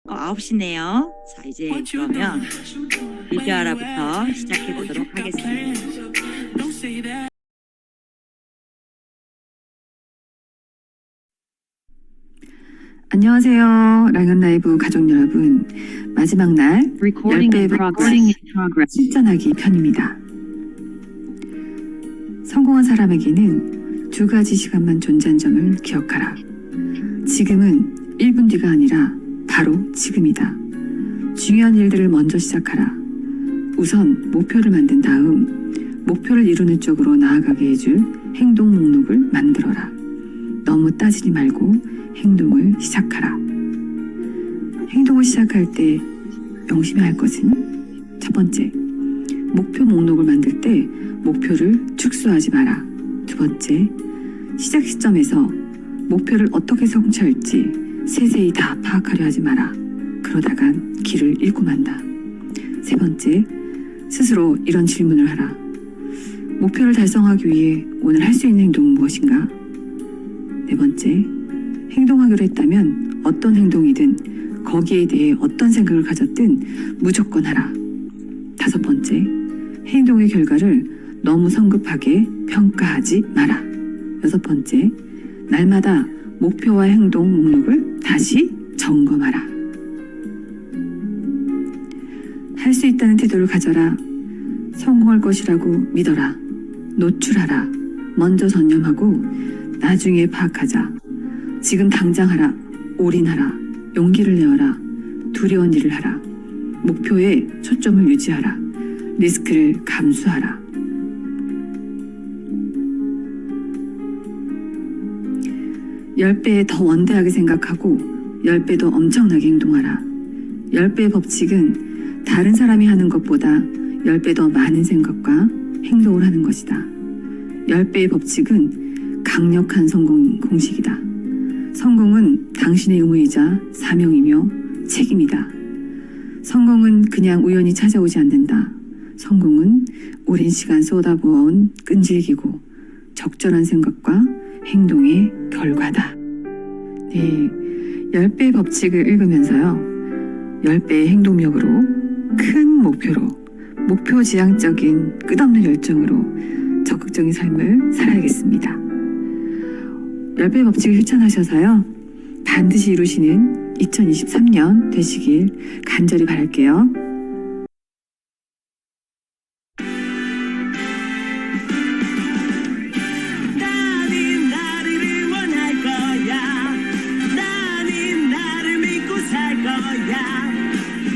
9시네요. 자, 이제 그러면 리뷰하라부터 시작해 보도록 하겠습니다. 안녕하세요. 랑연 라이브 가족 여러분. 마지막 날 10배의 실전하기 편입니다. 성공한 사람에게는 2가지 시간만 존재한 점을 기억하라. 지금은 1분 뒤가 아니라 바로 지금이다. 중요한 일들을 먼저 시작하라. 우선 목표를 만든 다음 목표를 이루는 쪽으로 나아가게 해줄 행동 목록을 만들어라. 너무 따지지 말고 행동을 시작하라. 행동을 시작할 때 명심해야 할 것은 첫 번째, 목표 목록을 만들 때 목표를 축소하지 마라. 두 번째, 시작 시점에서 목표를 어떻게 성취할지 세세히 다 파악하려 하지 마라. 그러다간 길을 잃고 만다. 세 번째, 스스로 이런 질문을 하라. 목표를 달성하기 위해 오늘 할 수 있는 행동은 무엇인가? 네 번째, 행동하기로 했다면 어떤 행동이든 거기에 대해 어떤 생각을 가졌든 무조건 하라. 다섯 번째, 행동의 결과를 너무 성급하게 평가하지 마라. 여섯 번째, 날마다 목표와 행동 목록을 다시 점검하라. 할 수 있다는 태도를 가져라. 성공할 것이라고 믿어라. 노출하라. 먼저 전념하고 나중에 파악하자. 지금 당장 하라. 올인하라. 용기를 내어라. 두려운 일을 하라. 목표에 초점을 유지하라. 리스크를 감수하라. 열 배 더 원대하게 생각하고 10배 더 엄청나게 행동하라. 10배의 법칙은 다른 사람이 하는 것보다 10배 더 많은 생각과 행동을 하는 것이다. 10배의 법칙은 강력한 성공 공식이다. 성공은 당신의 의무이자 사명이며 책임이다. 성공은 그냥 우연히 찾아오지 않는다. 성공은 오랜 시간 쏟아부어온 끈질기고 적절한 생각과 행동의 결과다. 네, 10배의 법칙을 읽으면서요. 10배의 행동력으로 큰 목표로 목표 지향적인 끝없는 열정으로 적극적인 삶을 살아야겠습니다. 10배의 법칙을 실천하셔서요. 반드시 이루시는 2023년 되시길 간절히 바랄게요. 나는 나를 응원할 거야. 나는 나를 믿고 살 거야.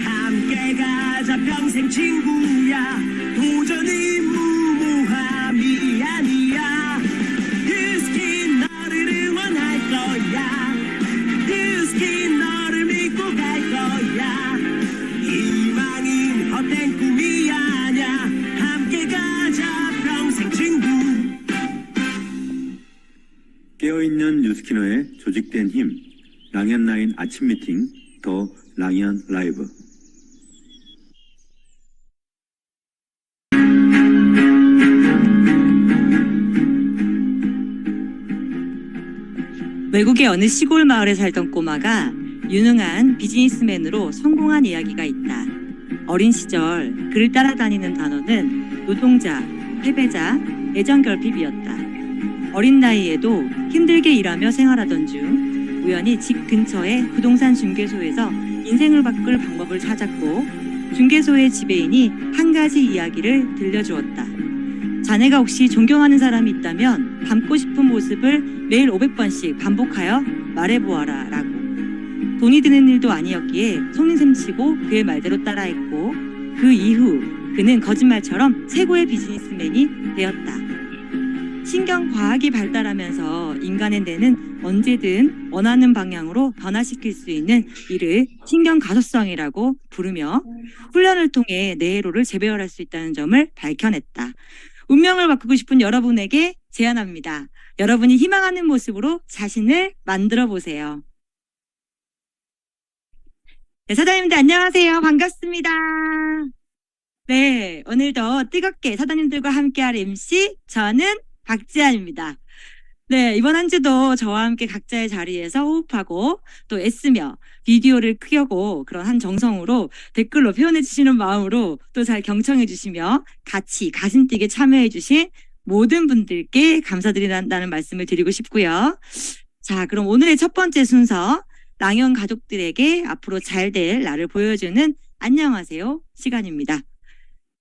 함께 가자 평생 친구야. 도전은 무모함이 아니야. 유스킨 너를 응원할 거야. 유스킨 너를 믿고 갈 거야. 희망은 헛된 꿈이 아냐. 함께 가자 평생 친구. 깨어있는 뉴스키너의 조직된 힘, 랑연라인 아침 미팅, 더 랑연 라이브. 외국의 어느 시골 마을에 살던 꼬마가 유능한 비즈니스맨으로 성공한 이야기가 있다. 어린 시절 그를 따라다니는 단어는 노동자, 패배자, 애정결핍이었다. 어린 나이에도 힘들게 일하며 생활하던 중 우연히 집 근처의 부동산 중개소에서 인생을 바꿀 방법을 찾았고 중개소의 지배인이 한 가지 이야기를 들려주었다. 자네가 혹시 존경하는 사람이 있다면 닮고 싶은 모습을 매일 500번씩 반복하여 말해보아라 라고. 돈이 드는 일도 아니었기에 속는셈치고 그의 말대로 따라했고 그 이후 그는 거짓말처럼 최고의 비즈니스맨이 되었다. 신경과학이 발달하면서 인간의 뇌는 언제든 원하는 방향으로 변화시킬 수 있는 이를 신경가소성이라고 부르며 훈련을 통해 뇌로를 재배열할 수 있다는 점을 밝혀냈다. 운명을 바꾸고 싶은 여러분에게 제안합니다. 여러분이 희망하는 모습으로 자신을 만들어 보세요. 네, 사장님들 안녕하세요. 반갑습니다. 네, 오늘도 뜨겁게 사장님들과 함께할 MC 저는 박지한입니다. 네, 이번 한 주도 저와 함께 각자의 자리에서 호흡하고 또 애쓰며 비디오를 켜고 그런 한 정성으로 댓글로 표현해 주시는 마음으로 또 잘 경청해 주시며 같이 가슴 뛰게 참여해 주신 모든 분들께 감사드린다는 말씀을 드리고 싶고요. 자, 그럼 오늘의 첫 번째 순서 랑연 가족들에게 앞으로 잘 될 나를 보여주는 안녕하세요 시간입니다.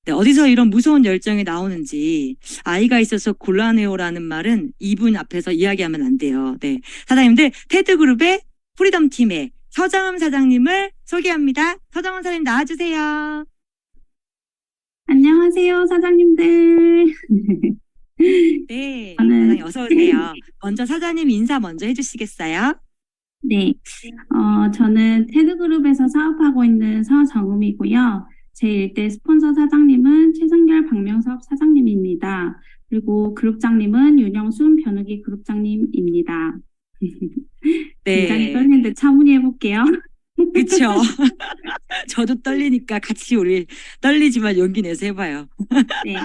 네, 어디서 이런 무서운 열정이 나오는지 아이가 있어서 곤란해요라는 말은 이분 앞에서 이야기하면 안 돼요. 네, 사장님들 테드그룹의 프리덤 팀의 서정음 사장님을 소개합니다. 서정음 사장님 나와주세요. 안녕하세요, 사장님들. 네, 저는- 사장님 어서 오세요. 먼저 사장님 인사 먼저 해주시겠어요? 네, 저는 테드그룹에서 사업하고 있는 서정음이고요. 제 일대 스폰서 사장님은 최성결 박명섭 사장님입니다. 그리고 그룹장님은 윤영순 변우기 그룹장님입니다. 굉장히 네, 떨리는데 차분히 해볼게요. 그쵸. 저도 떨리니까 같이 우리 떨리지만 용기 내서 해봐요. 네,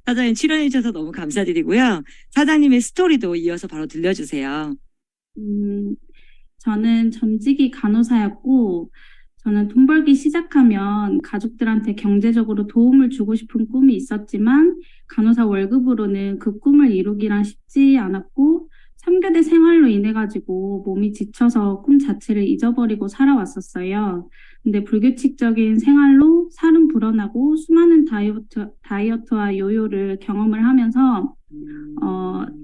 사장님 출연해 주셔서 너무 감사드리고요. 사장님의 스토리도 이어서 바로 들려주세요. 저는 전직이 간호사였고, 저는 돈 벌기 시작하면 가족들한테 경제적으로 도움을 주고 싶은 꿈이 있었지만, 간호사 월급으로는 그 꿈을 이루기란 쉽지 않았고, 3교대 생활로 인해 가지고 몸이 지쳐서 꿈 자체를 잊어버리고 살아왔었어요. 근데 불규칙적인 생활로 살은 불어나고 수많은 다이어트와 요요를 경험을 하면서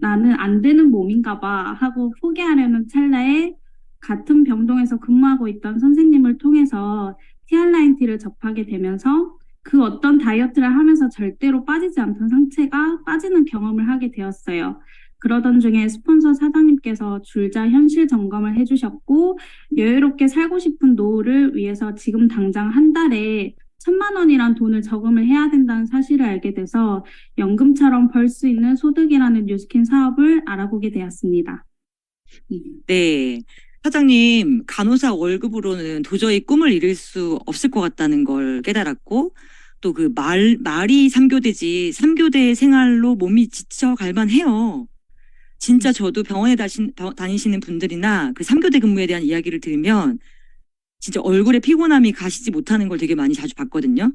나는 안 되는 몸인가 봐 하고 포기하려는 찰나에 같은 병동에서 근무하고 있던 선생님을 통해서 티알라인티를 접하게 되면서 그 어떤 다이어트를 하면서 절대로 빠지지 않던 상체가 빠지는 경험을 하게 되었어요. 그러던 중에 스폰서 사장님께서 줄자 현실 점검을 해주셨고 여유롭게 살고 싶은 노후를 위해서 지금 당장 한 달에 1,000만 원이란 돈을 저금을 해야 된다는 사실을 알게 돼서 연금처럼 벌 수 있는 소득이라는 뉴스킨 사업을 알아보게 되었습니다. 네. 사장님, 간호사 월급으로는 도저히 꿈을 이룰 수 없을 것 같다는 걸 깨달았고, 또 그 말이 3교대지, 3교대 생활로 몸이 지쳐갈 만해요. 진짜 저도 병원에 다니시는 분들이나 그 3교대 근무에 대한 이야기를 들으면 진짜 얼굴에 피곤함이 가시지 못하는 걸 되게 많이 자주 봤거든요.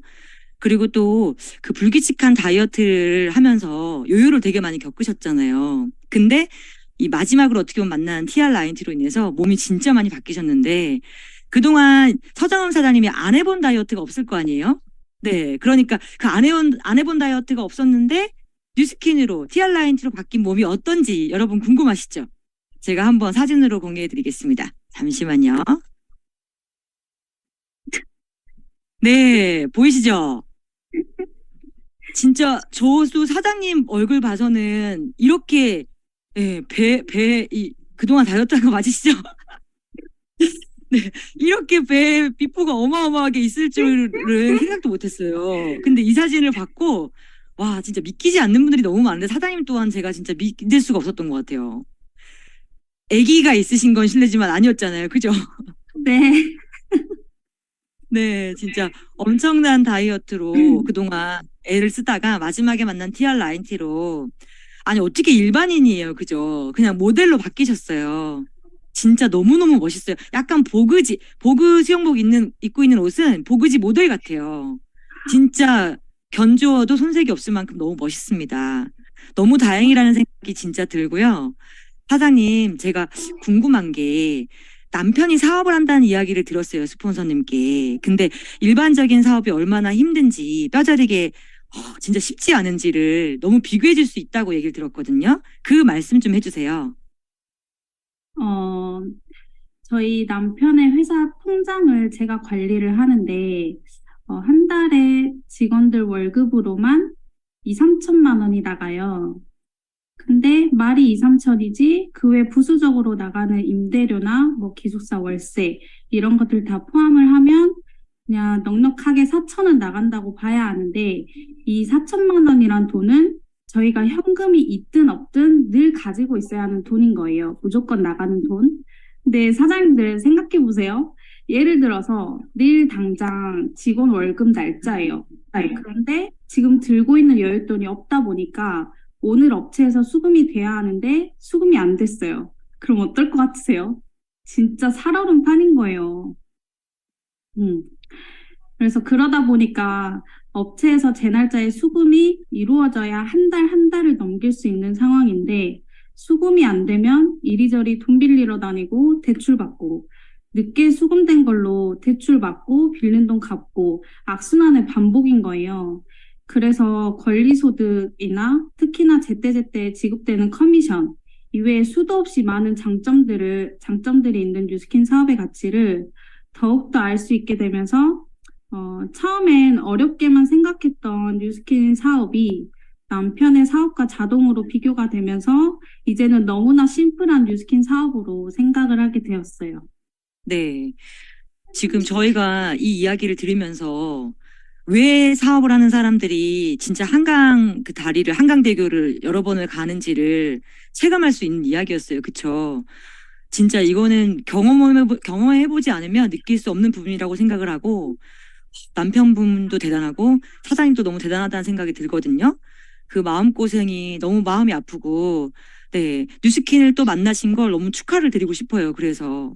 그리고 또 그 불규칙한 다이어트를 하면서 요요를 되게 많이 겪으셨잖아요. 근데 이 마지막으로 어떻게 보면 만난 TR9T로 인해서 몸이 진짜 많이 바뀌셨는데 그동안 서정음 사장님이 안 해본 다이어트가 없을 거 아니에요? 네, 그러니까 그 안 해본 다이어트가 없었는데 뉴스킨으로 TR9T로 바뀐 몸이 어떤지 여러분 궁금하시죠? 제가 한번 사진으로 공개해 드리겠습니다. 잠시만요. 네, 보이시죠? 진짜 저도 사장님 얼굴 봐서는 이렇게 그동안 다이어트한 거 맞으시죠? 네, 이렇게 배 비포가 어마어마하게 있을 줄은 생각도 못했어요. 근데 이 사진을 받고 와 진짜 믿기지 않는 분들이 너무 많은데 사장님 또한 제가 진짜 믿을 수가 없었던 것 같아요. 아기가 있으신 건 실례지만 아니었잖아요, 그죠? 네. 네, 진짜 엄청난 다이어트로 그동안 애를 쓰다가 마지막에 만난 TR9T로 아니 어떻게 일반인이에요, 그죠? 그냥 모델로 바뀌셨어요. 진짜 너무너무 멋있어요. 약간 보그 수영복 입고 있는 옷은 보그지 모델 같아요. 진짜 견주어도 손색이 없을 만큼 너무 멋있습니다. 너무 다행이라는 생각이 진짜 들고요. 사장님, 제가 궁금한 게 남편이 사업을 한다는 이야기를 들었어요, 스폰서님께. 근데 일반적인 사업이 얼마나 힘든지 뼈저리게 진짜 쉽지 않은지를 너무 비교해 줄 수 있다고 얘기를 들었거든요. 그 말씀 좀 해주세요. 저희 남편의 회사 통장을 제가 관리를 하는데, 한 달에 직원들 월급으로만 2, 3천만 원이 나가요. 근데 말이 2, 3천이지 그 외 부수적으로 나가는 임대료나 뭐 기숙사 월세 이런 것들 다 포함을 하면 그냥 넉넉하게 4천은 나간다고 봐야 하는데 이 4천만 원이란 돈은 저희가 현금이 있든 없든 늘 가지고 있어야 하는 돈인 거예요. 무조건 나가는 돈. 근데 사장님들 생각해 보세요. 예를 들어서 내일 당장 직원 월급 날짜예요. 그런데 지금 들고 있는 여윳돈이 없다 보니까 오늘 업체에서 수금이 돼야 하는데 수금이 안 됐어요. 그럼 어떨 것 같으세요? 진짜 살얼음 판인 거예요. 음. 그래서 그러다 보니까 업체에서 제 날짜에 수금이 이루어져야 한 달을 넘길 수 있는 상황인데 수금이 안 되면 이리저리 돈 빌리러 다니고 대출 받고 늦게 수금된 걸로 대출 받고 빌린 돈 갚고 악순환의 반복인 거예요. 그래서 권리소득이나 특히나 제때제때 지급되는 커미션 이외에 수도 없이 많은 장점들이 있는 뉴스킨 사업의 가치를 더욱더 알 수 있게 되면서 처음엔 어렵게만 생각했던 뉴스킨 사업이 남편의 사업과 자동으로 비교가 되면서 이제는 너무나 심플한 뉴스킨 사업으로 생각을 하게 되었어요. 네. 지금 저희가 이 이야기를 들으면서 왜 사업을 하는 사람들이 진짜 한강대교를 여러 번을 가는지를 체감할 수 있는 이야기였어요. 그쵸? 진짜 이거는 경험해보지 않으면 느낄 수 없는 부분이라고 생각을 하고, 남편분도 대단하고, 사장님도 너무 대단하다는 생각이 들거든요. 그 마음고생이 너무 마음이 아프고, 네, 뉴스킨을 또 만나신 걸 너무 축하를 드리고 싶어요. 그래서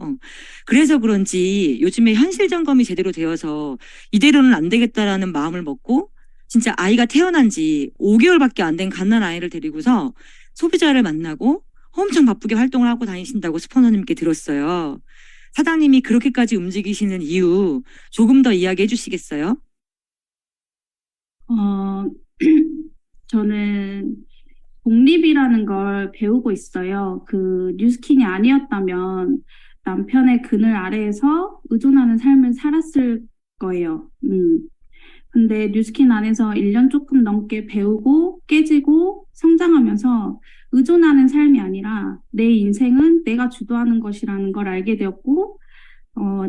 그런지 요즘에 현실 점검이 제대로 되어서 이대로는 안 되겠다라는 마음을 먹고 진짜 아이가 태어난 지 5개월밖에 안 된 갓난 아이를 데리고서 소비자를 만나고 엄청 바쁘게 활동을 하고 다니신다고 스폰서님께 들었어요. 사장님이 그렇게까지 움직이시는 이유 조금 더 이야기해 주시겠어요? 어, 저는 독립이라는 걸 배우고 있어요. 그 뉴스킨이 아니었다면 남편의 그늘 아래에서 의존하는 삶을 살았을 거예요. 근데 뉴스킨 안에서 1년 조금 넘게 배우고 깨지고 성장하면서 의존하는 삶이 아니라 내 인생은 내가 주도하는 것이라는 걸 알게 되었고,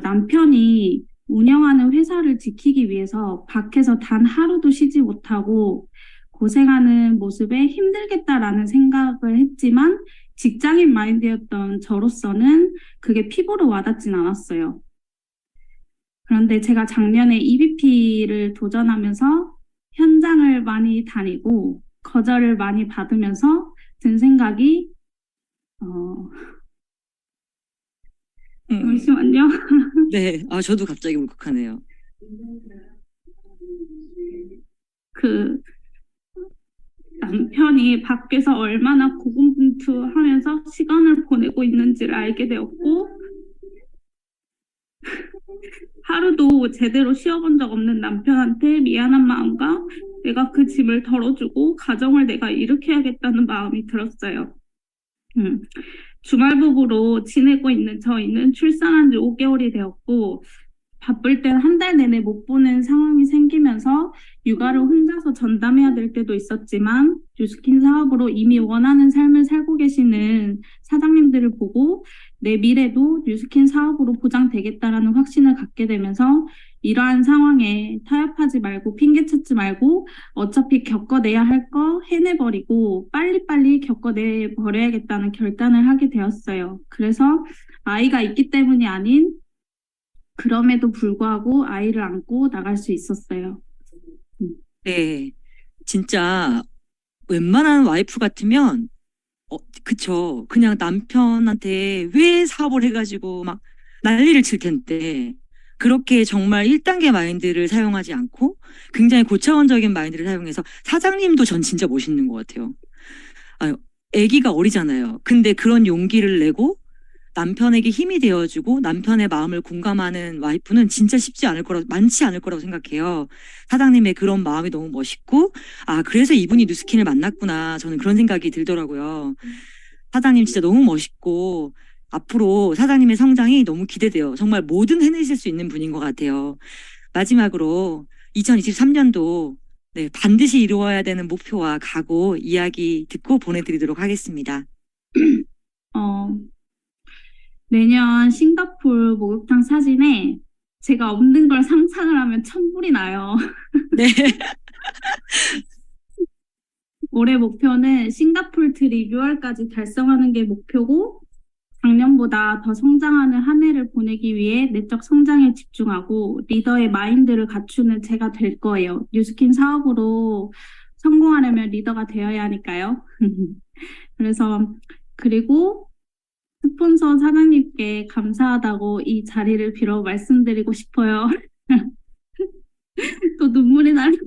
남편이 운영하는 회사를 지키기 위해서 밖에서 단 하루도 쉬지 못하고 고생하는 모습에 힘들겠다라는 생각을 했지만 직장인 마인드였던 저로서는 그게 피부로 와닿진 않았어요. 그런데 제가 작년에 EBP를 도전하면서 현장을 많이 다니고 거절을 많이 받으면서 든 생각이 잠시만요. 네, 저도 갑자기 울컥하네요. 그 남편이 밖에서 얼마나 고군분투하면서 시간을 보내고 있는지를 알게 되었고 하루도 제대로 쉬어본 적 없는 남편한테 미안한 마음과 내가 그 짐을 덜어주고 가정을 내가 일으켜야겠다는 마음이 들었어요. 주말부부로 지내고 있는 저희는 출산한 지 5개월이 되었고 바쁠 땐 한 달 내내 못 보는 상황이 생기면서 육아를 혼자서 전담해야 될 때도 있었지만 뉴스킨 사업으로 이미 원하는 삶을 살고 계시는 사장님들을 보고 내 미래도 뉴스킨 사업으로 보장되겠다라는 확신을 갖게 되면서 이러한 상황에 타협하지 말고 핑계 찾지 말고 어차피 겪어내야 할 거 해내버리고 빨리빨리 겪어내버려야겠다는 결단을 하게 되었어요. 그래서 아이가 있기 때문이 아닌 그럼에도 불구하고 아이를 안고 나갈 수 있었어요. 네, 진짜 웬만한 와이프 같으면 그쵸. 그냥 남편한테 왜 사업을 해가지고 막 난리를 칠 텐데 그렇게 정말 1단계 마인드를 사용하지 않고 굉장히 고차원적인 마인드를 사용해서 사장님도 전 진짜 멋있는 것 같아요. 아기가 어리잖아요. 근데 그런 용기를 내고 남편에게 힘이 되어주고 남편의 마음을 공감하는 와이프는 진짜 많지 않을 거라고 생각해요. 사장님의 그런 마음이 너무 멋있고, 그래서 이분이 뉴스킨을 만났구나. 저는 그런 생각이 들더라고요. 사장님 진짜 너무 멋있고, 앞으로 사장님의 성장이 너무 기대돼요. 정말 뭐든 해내실 수 있는 분인 것 같아요. 마지막으로 2023년도 네, 반드시 이루어야 되는 목표와 각오 이야기 듣고 보내드리도록 하겠습니다. 내년 싱가포르 목욕탕 사진에 제가 없는 걸 상상을 하면 천불이 나요. 네. 올해 목표는 싱가포르 트립 6월까지 달성하는 게 목표고 작년보다 더 성장하는 한 해를 보내기 위해 내적 성장에 집중하고 리더의 마인드를 갖추는 제가 될 거예요. 뉴스킨 사업으로 성공하려면 리더가 되어야 하니까요. 그래서 그리고 스폰서 사장님께 감사하다고 이 자리를 빌어 말씀드리고 싶어요. 또 눈물이 나네.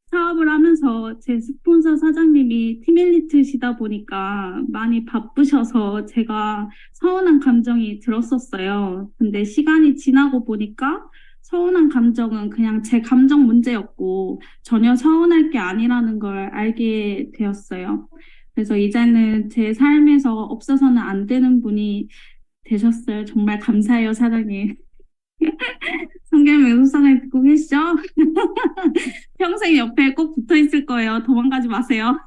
사업을 하면서 제 스폰서 사장님이 팀 엘리트시다 보니까 많이 바쁘셔서 제가 서운한 감정이 들었었어요. 근데 시간이 지나고 보니까 서운한 감정은 그냥 제 감정 문제였고 전혀 서운할 게 아니라는 걸 알게 되었어요. 그래서 이제는 제 삶에서 없어서는 안 되는 분이 되셨어요. 정말 감사해요, 사장님. 성경명 사장님 듣고 계시죠? 평생 옆에 꼭 붙어 있을 거예요. 도망가지 마세요.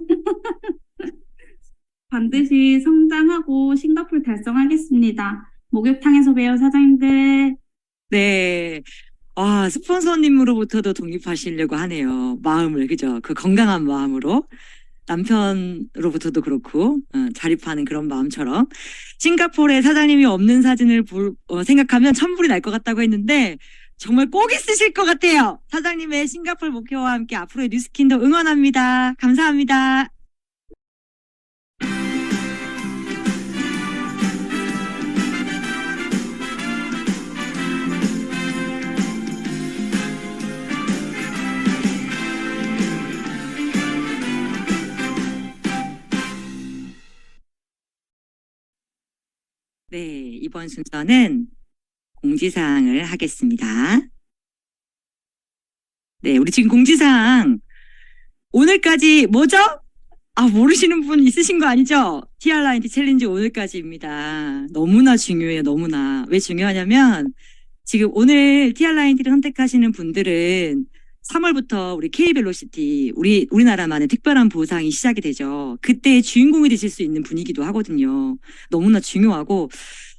반드시 성장하고 싱가포르 달성하겠습니다. 목욕탕에서 봬요, 사장님들. 네. 스폰서님으로부터도 독립하시려고 하네요. 마음을, 그죠? 그 건강한 마음으로. 남편으로부터도 그렇고, 자립하는 그런 마음처럼. 싱가포르에 사장님이 없는 사진을 생각하면 천불이 날 것 같다고 했는데, 정말 꼭 있으실 것 같아요. 사장님의 싱가포르 목표와 함께 앞으로의 뉴스킨도 응원합니다. 감사합니다. 네, 이번 순서는 공지사항을 하겠습니다. 네, 우리 지금 공지사항 오늘까지 뭐죠? 모르시는 분 있으신 거 아니죠? TR9T 챌린지 오늘까지입니다. 너무나 중요해요, 너무나. 왜 중요하냐면 지금 오늘 TR9T를 선택하시는 분들은 3월부터 우리 K벨로시티, 우리나라만의 특별한 보상이 시작이 되죠. 그때의 주인공이 되실 수 있는 분이기도 하거든요. 너무나 중요하고,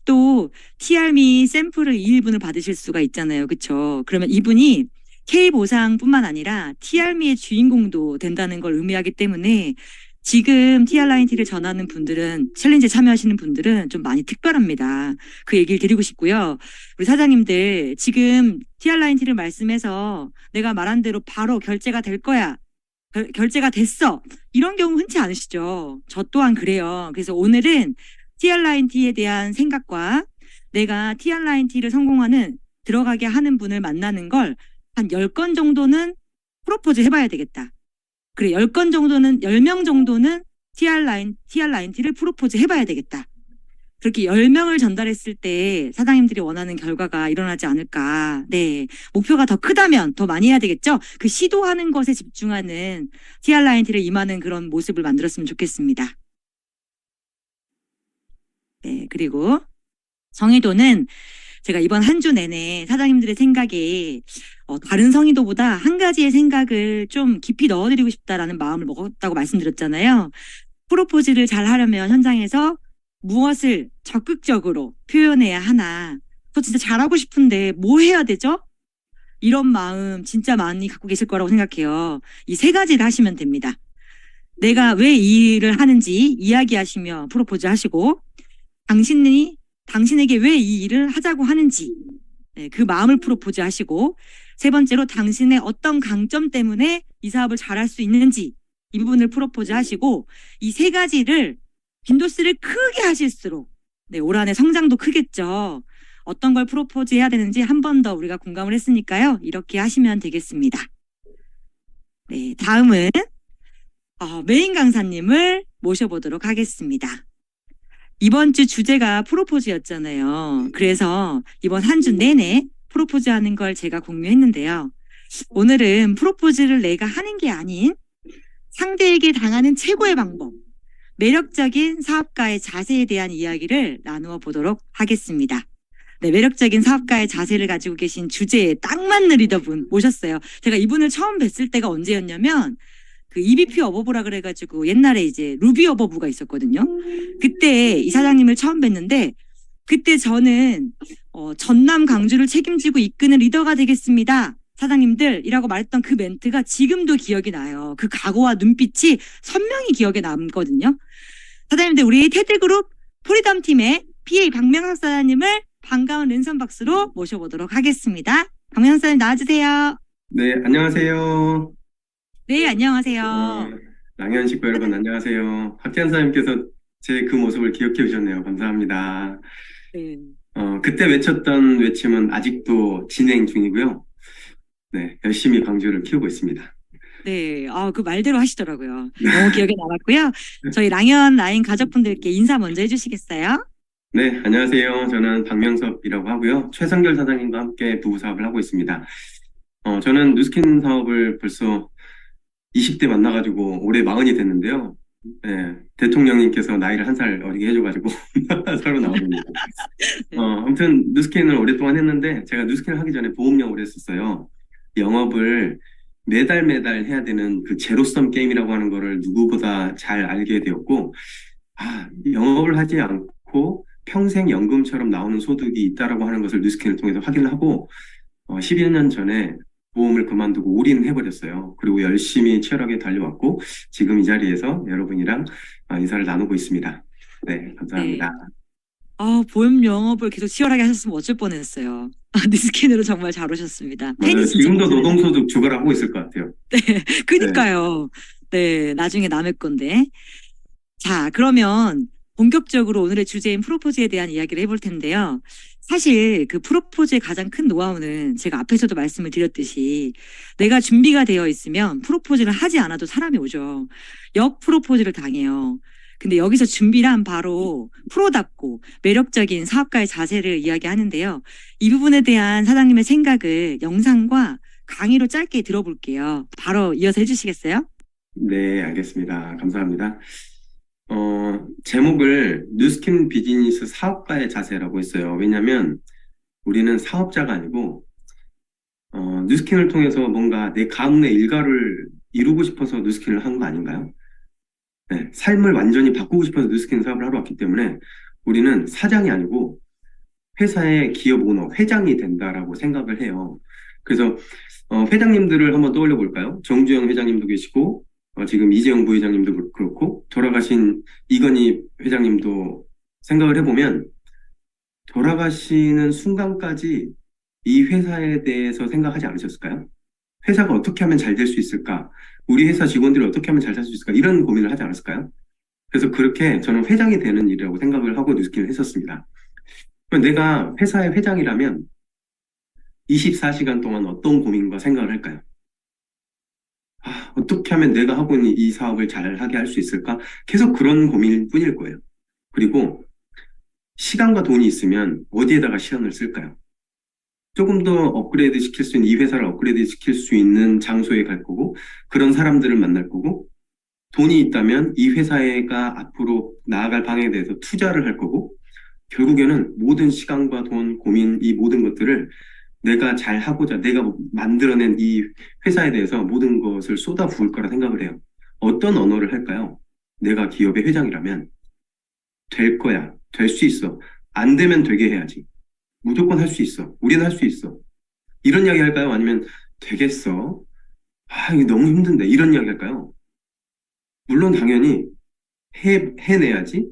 또 TR미 샘플을 2일분을 받으실 수가 있잖아요. 그쵸? 그러면 이분이 K보상뿐만 아니라 TR미의 주인공도 된다는 걸 의미하기 때문에 지금 TR9T를 전하는 분들은, 챌린지에 참여하시는 분들은 좀 많이 특별합니다. 그 얘기를 드리고 싶고요. 우리 사장님들, 지금 TR9T를 말씀해서 내가 말한 대로 바로 결제가 될 거야. 결제가 됐어. 이런 경우 흔치 않으시죠? 저 또한 그래요. 그래서 오늘은 TR9T에 대한 생각과 내가 TR9T를 들어가게 하는 분을 만나는 걸 한 10건 정도는 프로포즈 해봐야 되겠다. 그래, 10건 정도는, 10명 정도는 TR9T를 프로포즈 해봐야 되겠다. 그렇게 10명을 전달했을 때 사장님들이 원하는 결과가 일어나지 않을까. 네. 목표가 더 크다면 더 많이 해야 되겠죠? 그 시도하는 것에 집중하는 TR9T를 임하는 그런 모습을 만들었으면 좋겠습니다. 네. 그리고 성의도는 제가 이번 한 주 내내 사장님들의 생각에 다른 성의도보다 한 가지의 생각을 좀 깊이 넣어드리고 싶다라는 마음을 먹었다고 말씀드렸잖아요. 프로포즈를 잘 하려면 현장에서 무엇을 적극적으로 표현해야 하나. 저 진짜 잘하고 싶은데 뭐 해야 되죠? 이런 마음 진짜 많이 갖고 계실 거라고 생각해요. 이 세 가지를 하시면 됩니다. 내가 왜 이 일을 하는지 이야기하시며 프로포즈 하시고, 당신에게 왜 이 일을 하자고 하는지, 네, 그 마음을 프로포즈 하시고, 세 번째로 당신의 어떤 강점 때문에 이 사업을 잘할 수 있는지, 이 부분을 프로포즈 하시고, 이 세 가지를 빈도수를 크게 하실수록, 네, 올 한해 성장도 크겠죠. 어떤 걸 프로포즈 해야 되는지 한 번 더 우리가 공감을 했으니까요. 이렇게 하시면 되겠습니다. 네, 다음은 메인 강사님을 모셔보도록 하겠습니다. 이번 주 주제가 프로포즈였잖아요. 그래서 이번 한 주 내내 프로포즈 하는 걸 제가 공유했는데요. 오늘은 프로포즈를 내가 하는 게 아닌 상대에게 당하는 최고의 방법, 매력적인 사업가의 자세에 대한 이야기를 나누어 보도록 하겠습니다. 네, 매력적인 사업가의 자세를 가지고 계신 주제에 딱 맞는 리더분 모셨어요. 제가 이분을 처음 뵀을 때가 언제였냐면 그 EBP 어버브라 그래가지고 옛날에 이제 루비 어버브가 있었거든요. 그때 이 사장님을 처음 뵀는데 그때 저는 전남 강주를 책임지고 이끄는 리더가 되겠습니다. 사장님들이라고 말했던 그 멘트가 지금도 기억이 나요. 그 각오와 눈빛이 선명히 기억에 남거든요. 사장님들, 우리 테드그룹 프리덤 팀의 PA 박명석 사장님을 반가운 랜선 박수로 모셔보도록 하겠습니다. 박명석 사장님 나와주세요. 네, 안녕하세요. 네, 안녕하세요. 랑현 식구 여러분, 안녕하세요. 박지한 사님께서 제 그 모습을 기억해 주셨네요. 감사합니다. 네. 그때 외쳤던 외침은 아직도 진행 중이고요. 네, 열심히 광주를 키우고 있습니다. 네, 그 말대로 하시더라고요. 너무 기억에 남았고요. 저희 랑현 라인 가족분들께 인사 먼저 해주시겠어요? 네, 안녕하세요. 저는 박명섭이라고 하고요. 최성결 사장님과 함께 부부 사업을 하고 있습니다. 저는 누스킨 사업을 벌써 20대 만나가지고 올해 40이 됐는데요. 네, 대통령님께서 나이를 한 살 어리게 해줘가지고 39입니다. 아무튼 누스킨을 오랫동안 했는데 제가 누스킨을 하기 전에 보험 영업을 했었어요. 영업을 매달 해야 되는 그 제로섬 게임이라고 하는 거를 누구보다 잘 알게 되었고, 영업을 하지 않고 평생 연금처럼 나오는 소득이 있다라고 하는 것을 누스킨을 통해서 확인을 하고 12년 전에 보험을 그만두고 올인해버렸어요. 그리고 열심히 치열하게 달려왔고 지금 이 자리에서 여러분이랑 인사를 나누고 있습니다. 네, 감사합니다. 보험 영업을 계속 치열하게 하셨으면 어쩔 뻔했어요. 뉴스킨으로 정말 잘 오셨습니다. 맞아요. 팬이 진짜 지금도 많잖아요. 노동소득 주거하고 있을 것 같아요. 그니까요. 네, 나중에 남을 건데. 자, 그러면 본격적으로 오늘의 주제인 프로포즈에 대한 이야기를 해볼 텐데요. 사실 그 프로포즈의 가장 큰 노하우는 제가 앞에서도 말씀을 드렸듯이 내가 준비가 되어 있으면 프로포즈를 하지 않아도 사람이 오죠. 역 프로포즈를 당해요. 근데 여기서 준비란 바로 프로답고 매력적인 사업가의 자세를 이야기하는데요. 이 부분에 대한 사장님의 생각을 영상과 강의로 짧게 들어볼게요. 바로 이어서 해주시겠어요? 네, 알겠습니다. 감사합니다. 제목을 뉴스킨 비즈니스 사업가의 자세라고 했어요. 왜냐하면 우리는 사업자가 아니고 뉴스킨을 통해서 뭔가 내 가문의 일가를 이루고 싶어서 뉴스킨을 한 거 아닌가요? 네, 삶을 완전히 바꾸고 싶어서 뉴스킨 사업을 하러 왔기 때문에 우리는 사장이 아니고 회사의 기업 오너, 회장이 된다라고 생각을 해요. 그래서 회장님들을 한번 떠올려 볼까요? 정주영 회장님도 계시고 지금 이재용 부회장님도 그렇고 돌아가신 이건희 회장님도 생각을 해보면 돌아가시는 순간까지 이 회사에 대해서 생각하지 않으셨을까요? 회사가 어떻게 하면 잘 될 수 있을까? 우리 회사 직원들이 어떻게 하면 잘 살 수 있을까? 이런 고민을 하지 않았을까요? 그래서 그렇게 저는 회장이 되는 일이라고 생각을 하고 뉴스킨을 했었습니다. 내가 회사의 회장이라면 24시간 동안 어떤 고민과 생각을 할까요? 어떻게 하면 내가 하고 있는 이 사업을 잘 하게 할 수 있을까? 계속 그런 고민일 뿐일 거예요. 그리고 시간과 돈이 있으면 어디에다가 시간을 쓸까요? 조금 더 업그레이드 시킬 수 있는 이 회사를 업그레이드 시킬 수 있는 장소에 갈 거고 그런 사람들을 만날 거고 돈이 있다면 이 회사가 앞으로 나아갈 방향에 대해서 투자를 할 거고 결국에는 모든 시간과 돈, 고민 이 모든 것들을 내가 잘 하고자 내가 만들어낸 이 회사에 대해서 모든 것을 쏟아 부을 거라 생각을 해요. 어떤 언어를 할까요? 내가 기업의 회장이라면 될 거야. 될 수 있어. 안 되면 되게 해야지. 무조건 할 수 있어. 우리는 할 수 있어. 이런 이야기 할까요? 아니면 되겠어. 이게 너무 힘든데. 이런 이야기 할까요? 물론 당연히 해내야지.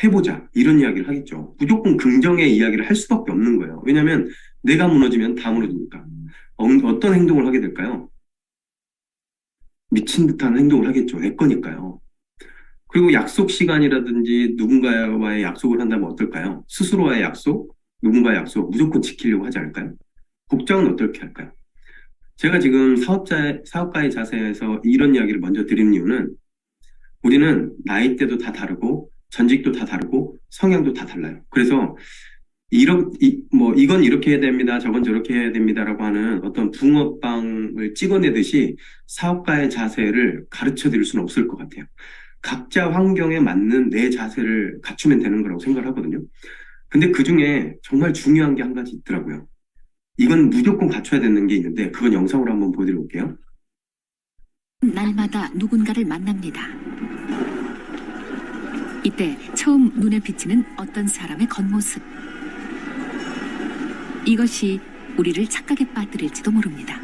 해보자. 이런 이야기를 하겠죠. 무조건 긍정의 이야기를 할 수밖에 없는 거예요. 왜냐하면 내가 무너지면 다 무너지니까. 어떤 행동을 하게 될까요? 미친 듯한 행동을 하겠죠. 내 거니까요. 그리고 약속 시간이라든지 누군가와의 약속을 한다면 어떨까요? 스스로와의 약속, 누군가의 약속 무조건 지키려고 하지 않을까요? 국장은 어떻게 할까요? 제가 지금 사업가의 자세에서 이런 이야기를 먼저 드리는 이유는 우리는 나이대도 다 다르고 전직도 다 다르고 성향도 다 달라요. 그래서 이건 이렇게 해야 됩니다. 저건 저렇게 해야 됩니다라고 하는 어떤 붕어빵을 찍어내듯이 사업가의 자세를 가르쳐 드릴 수는 없을 것 같아요. 각자 환경에 맞는 내 자세를 갖추면 되는 거라고 생각을 하거든요. 근데 그 중에 정말 중요한 게 한 가지 있더라고요. 이건 무조건 갖춰야 되는 게 있는데 그건 영상으로 한번 보여드려볼게요. 날마다 누군가를 만납니다. 이때 처음 눈에 비치는 어떤 사람의 겉모습. 이것이 우리를 착각에 빠뜨릴지도 모릅니다.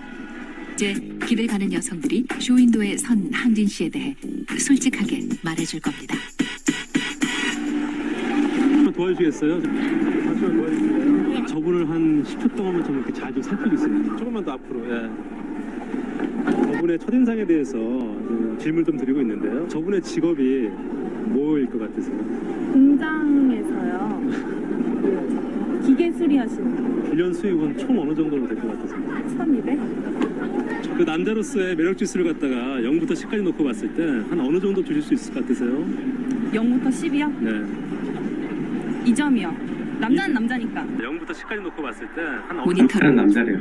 이제 길을 가는 여성들이 쇼윈도에 선 항진 씨에 대해 솔직하게 말해줄 겁니다. 도와주시겠어요? 잠시만 도와주실래요? 저분을 한 10초 동안만 좀 이렇게 자주 살피고 있어요. 조금만 더 앞으로. 예. 저분의 첫인상에 대해서 질문 좀 드리고 있는데요. 저분의 직업이 뭐일 것 같으세요? 공장에서요. 그 기계 수리하시는 1년 수익은 총 어느 정도로 될 것 같으세요? 1200? 그 남자로서의 매력 지수를 갖다가 0부터 10까지 놓고 봤을 때 한 어느 정도 주실 수 있을 것 같으세요? 0부터 10이요? 네. 2점이요. 남자는 남자니까. 0부터 10까지 놓고 봤을 때 한 어느 모니터 다른 남자래요.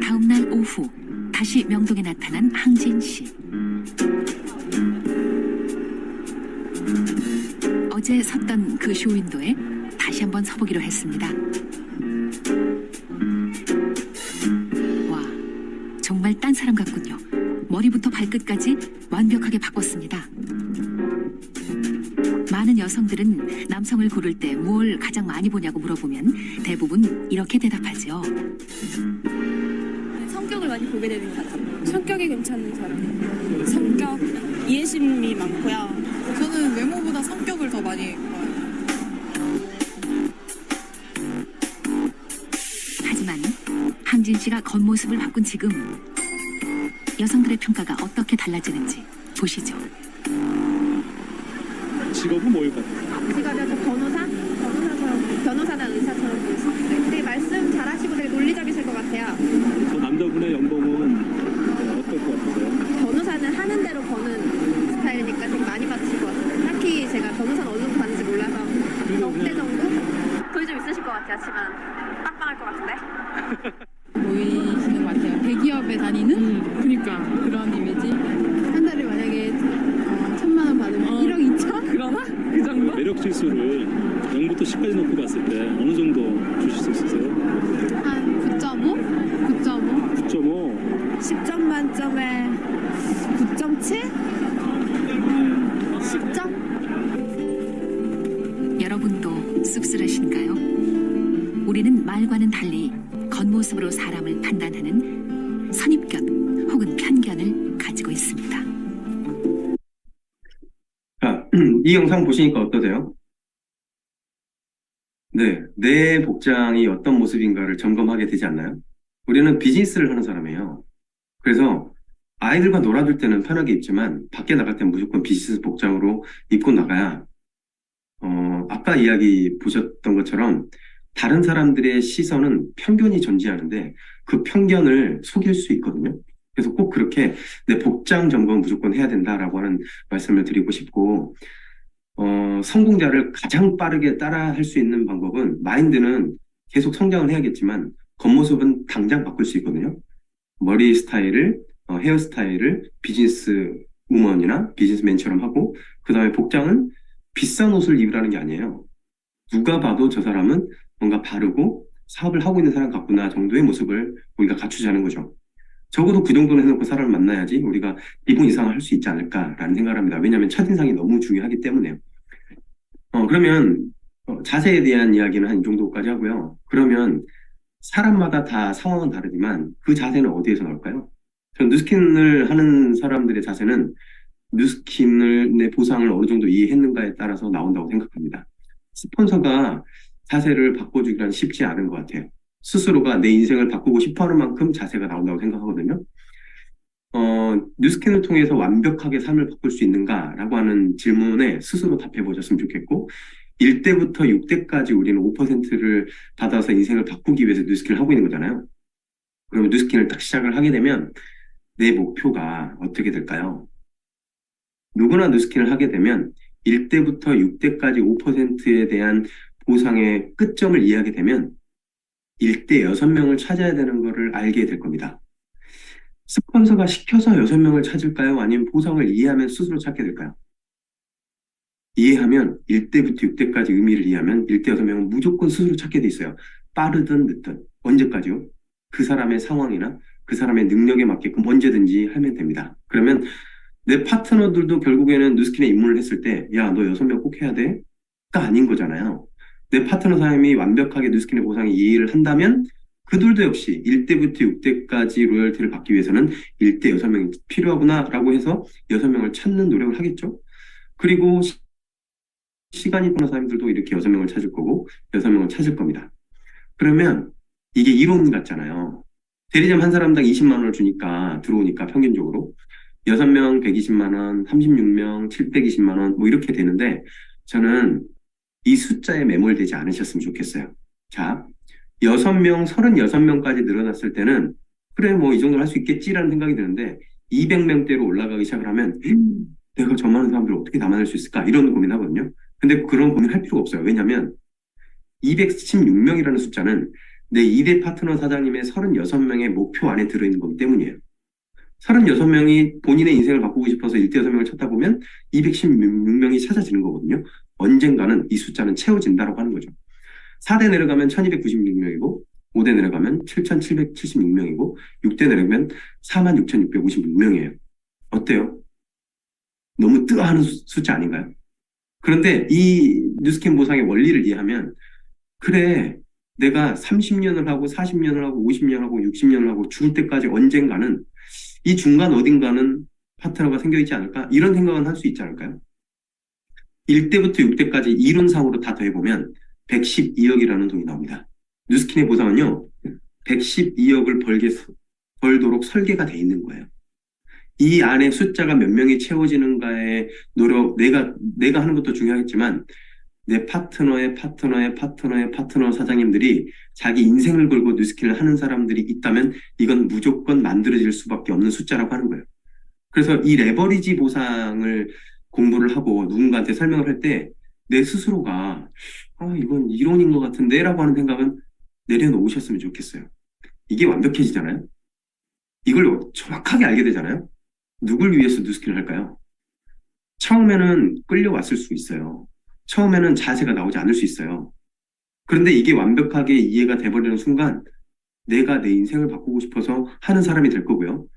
다음 날 오후 다시 명동에 나타난 항진 씨. 어제 섰던 그 쇼윈도에 다시 한번 서보기로 했습니다. 와, 정말 딴 사람 같군요. 머리부터 발끝까지 완벽하게 바꿨습니다. 많은 여성들은 남성을 고를 때 뭘 가장 많이 보냐고 물어보면 대부분 이렇게 대답하죠. 성격을 많이 보게 되는 사람. 성격이 괜찮은 사람. 성격, 이해심이 많고요. 저는 외모보다 성격을 더 많이 봐요. 하지만 항진 씨가 겉모습을 바꾼 지금 여성들의 평가가 어떻게 달라지는지 보시죠. 직업은 뭐일 것 같아요? 직업이요? 저 변호사나 의사처럼 보이시죠? 되게 말씀 잘하시고 되게 논리적이실 것 같아요. 저 남자분의 연봉은 어떨 것 같으세요? 변호사는 하는 대로 버는 스타일이니까 되게 많이 받으실 것 같아요. 딱히 제가 변호사는 어느 정도 받는지 몰라서 억대 정도? 돈이 좀 있으실 것 같아요. 하지만 빵빵할 것 같은데? 보이시는 것 같아요. 대기업에 다니는? 그러니까 그런 이미지. 한 달에 만약에 1,000만 원 받으면 1억 2천? 그러나? 그 정도? 매력 지수를 0부터 10까지 놓고 봤을 때 어느 정도 주실 수 있으세요? 한 9.5? 9.5? 9.5. 10점 만점에 9.7? 10점? 여러분도 쑥스러신가요? 우리는 말과는 달리 겉모습으로 사람을 판단하는 선입견 혹은 편견을 가지고 있습니다. 자, 이 영상 보시니까 어떠세요? 네, 내 복장이 어떤 모습인가를 점검하게 되지 않나요? 우리는 비즈니스를 하는 사람이에요. 그래서 아이들과 놀아줄 때는 편하게 입지만 밖에 나갈 때는 무조건 비즈니스 복장으로 입고 나가야 아까 이야기 보셨던 것처럼 다른 사람들의 시선은 편견이 존재하는데 그 편견을 속일 수 있거든요. 그래서 꼭 그렇게 내 복장 점검 무조건 해야 된다라고 하는 말씀을 드리고 싶고, 성공자를 가장 빠르게 따라할 수 있는 방법은 마인드는 계속 성장을 해야겠지만 겉모습은 당장 바꿀 수 있거든요. 머리 스타일을, 헤어스타일을 비즈니스 우먼이나 비즈니스맨처럼 하고, 그 다음에 복장은 비싼 옷을 입으라는 게 아니에요. 누가 봐도 저 사람은 뭔가 바르고 사업을 하고 있는 사람 같구나 정도의 모습을 우리가 갖추자는 거죠. 적어도 그 정도는 해놓고 사람을 만나야지 우리가 기본 이상을 할 수 있지 않을까라는 생각을 합니다. 왜냐하면 첫인상이 너무 중요하기 때문에요. 그러면 자세에 대한 이야기는 한 이 정도까지 하고요. 그러면 사람마다 다 상황은 다르지만 그 자세는 어디에서 나올까요? 전 뉴스킨을 하는 사람들의 자세는 뉴스킨의 보상을 어느 정도 이해했는가에 따라서 나온다고 생각합니다. 스폰서가 자세를 바꿔주기란 쉽지 않은 것 같아요. 스스로가 내 인생을 바꾸고 싶어하는 만큼 자세가 나온다고 생각하거든요. 뉴스킨을 통해서 완벽하게 삶을 바꿀 수 있는가라고 하는 질문에 스스로 답해 보셨으면 좋겠고, 1대부터 6대까지 우리는 5%를 받아서 인생을 바꾸기 위해서 뉴스킨을 하고 있는 거잖아요. 그러면 뉴스킨을 딱 시작을 하게 되면 내 목표가 어떻게 될까요? 누구나 뉴스킨을 하게 되면 1대부터 6대까지 5%에 대한 보상의 끝점을 이해하게 되면 1대 6명을 찾아야 되는 것을 알게 될 겁니다. 스폰서가 시켜서 6명을 찾을까요? 아니면 보상을 이해하면 스스로 찾게 될까요? 이해하면 1대부터 6대까지 의미를 이해하면 1대 6명은 무조건 스스로 찾게 돼 있어요. 빠르든 늦든. 언제까지요? 그 사람의 상황이나 그 사람의 능력에 맞게끔 언제든지 하면 됩니다. 그러면 내 파트너들도 결국에는 뉴스킨에 입문을 했을 때 야, 너 6명 꼭 해야 돼? 가 아닌 거잖아요. 내 파트너 사람이 완벽하게 뉴스킨의 보상에 이해를 한다면 그들도 역시 1대부터 6대까지 로열티를 받기 위해서는 1대 6명이 필요하구나 라고 해서 6명을 찾는 노력을 하겠죠. 그리고 시간이 빠른 사람들도 이렇게 6명을 찾을 거고 6명을 찾을 겁니다. 그러면 이게 이론 같잖아요. 대리점 한 사람당 20만 원을 주니까, 들어오니까 평균적으로. 6명 120만 원, 36명 720만 원, 뭐 이렇게 되는데, 저는 이 숫자에 매몰되지 않으셨으면 좋겠어요. 자, 6명, 36명까지 늘어났을 때는, 그래, 뭐 이 정도는 할 수 있겠지라는 생각이 드는데, 200명대로 올라가기 시작을 하면, 내가 저 많은 사람들을 어떻게 담아낼 수 있을까? 이런 고민하거든요. 근데 그런 고민할 필요가 없어요. 왜냐면, 216명이라는 숫자는 내 2대 파트너 사장님의 36명의 목표 안에 들어있는 거기 때문이에요. 36명이 본인의 인생을 바꾸고 싶어서 1대6명을 찾다 보면 216명이 찾아지는 거거든요. 언젠가는 이 숫자는 채워진다라고 하는 거죠. 4대 내려가면 1296명이고, 5대 내려가면 7776명이고, 6대 내려가면 46,656명이에요. 어때요? 너무 뜨아하는 숫자 아닌가요? 그런데 이 뉴스캠 보상의 원리를 이해하면, 그래, 내가 30년을 하고 40년을 하고 50년을 하고 60년을 하고 죽을 때까지 언젠가는 이 중간 어딘가는 파트너가 생겨있지 않을까? 이런 생각은 할 수 있지 않을까요? 1대부터 6대까지 이론상으로 다 더해보면 112억이라는 돈이 나옵니다. 뉴스킨의 보상은요, 112억을 벌도록 설계가 돼 있는 거예요. 이 안에 숫자가 몇 명이 채워지는가에 노력, 내가 하는 것도 중요하겠지만, 내 파트너의 파트너 사장님들이 자기 인생을 걸고 뉴스킨을 하는 사람들이 있다면 이건 무조건 만들어질 수밖에 없는 숫자라고 하는 거예요. 그래서 이 레버리지 보상을 공부를 하고 누군가한테 설명을 할 때 내 스스로가 이건 이론인 것 같은데 라고 하는 생각은 내려놓으셨으면 좋겠어요. 이게 완벽해지잖아요. 이걸 정확하게 알게 되잖아요. 누굴 위해서 뉴스킨을 할까요? 처음에는 끌려왔을 수 있어요. 처음에는 자세가 나오지 않을 수 있어요. 그런데 이게 완벽하게 이해가 돼버리는 순간 내가 내 인생을 바꾸고 싶어서 하는 사람이 될 거고요.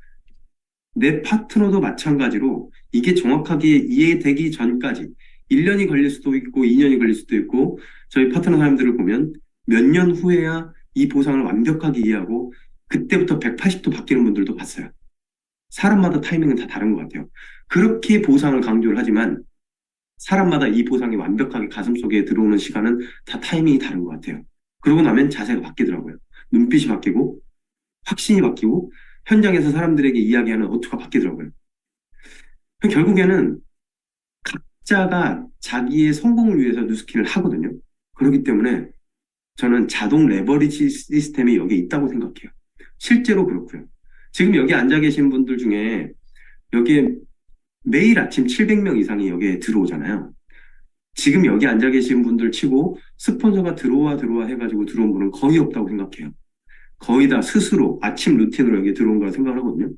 내 파트너도 마찬가지로 이게 정확하게 이해되기 전까지 1년이 걸릴 수도 있고 2년이 걸릴 수도 있고, 저희 파트너 사람들을 보면 몇 년 후에야 이 보상을 완벽하게 이해하고 그때부터 180도 바뀌는 분들도 봤어요. 사람마다 타이밍은 다 다른 것 같아요. 그렇게 보상을 강조를 하지만 사람마다 이 보상이 완벽하게 가슴속에 들어오는 시간은 다 타이밍이 다른 것 같아요. 그러고 나면 자세가 바뀌더라고요. 눈빛이 바뀌고 확신이 바뀌고 현장에서 사람들에게 이야기하는 어투가 바뀌더라고요. 결국에는 각자가 자기의 성공을 위해서 뉴스킨을 하거든요. 그렇기 때문에 저는 자동 레버리지 시스템이 여기에 있다고 생각해요. 실제로 그렇고요. 지금 여기 앉아 계신 분들 중에 여기에 매일 아침 700명 이상이 여기에 들어오잖아요. 지금 여기 앉아 계신 분들 치고 스폰서가 들어와 해가지고 들어온 분은 거의 없다고 생각해요. 거의 다 스스로 아침 루틴으로 여기에 들어온 거라 생각하거든요.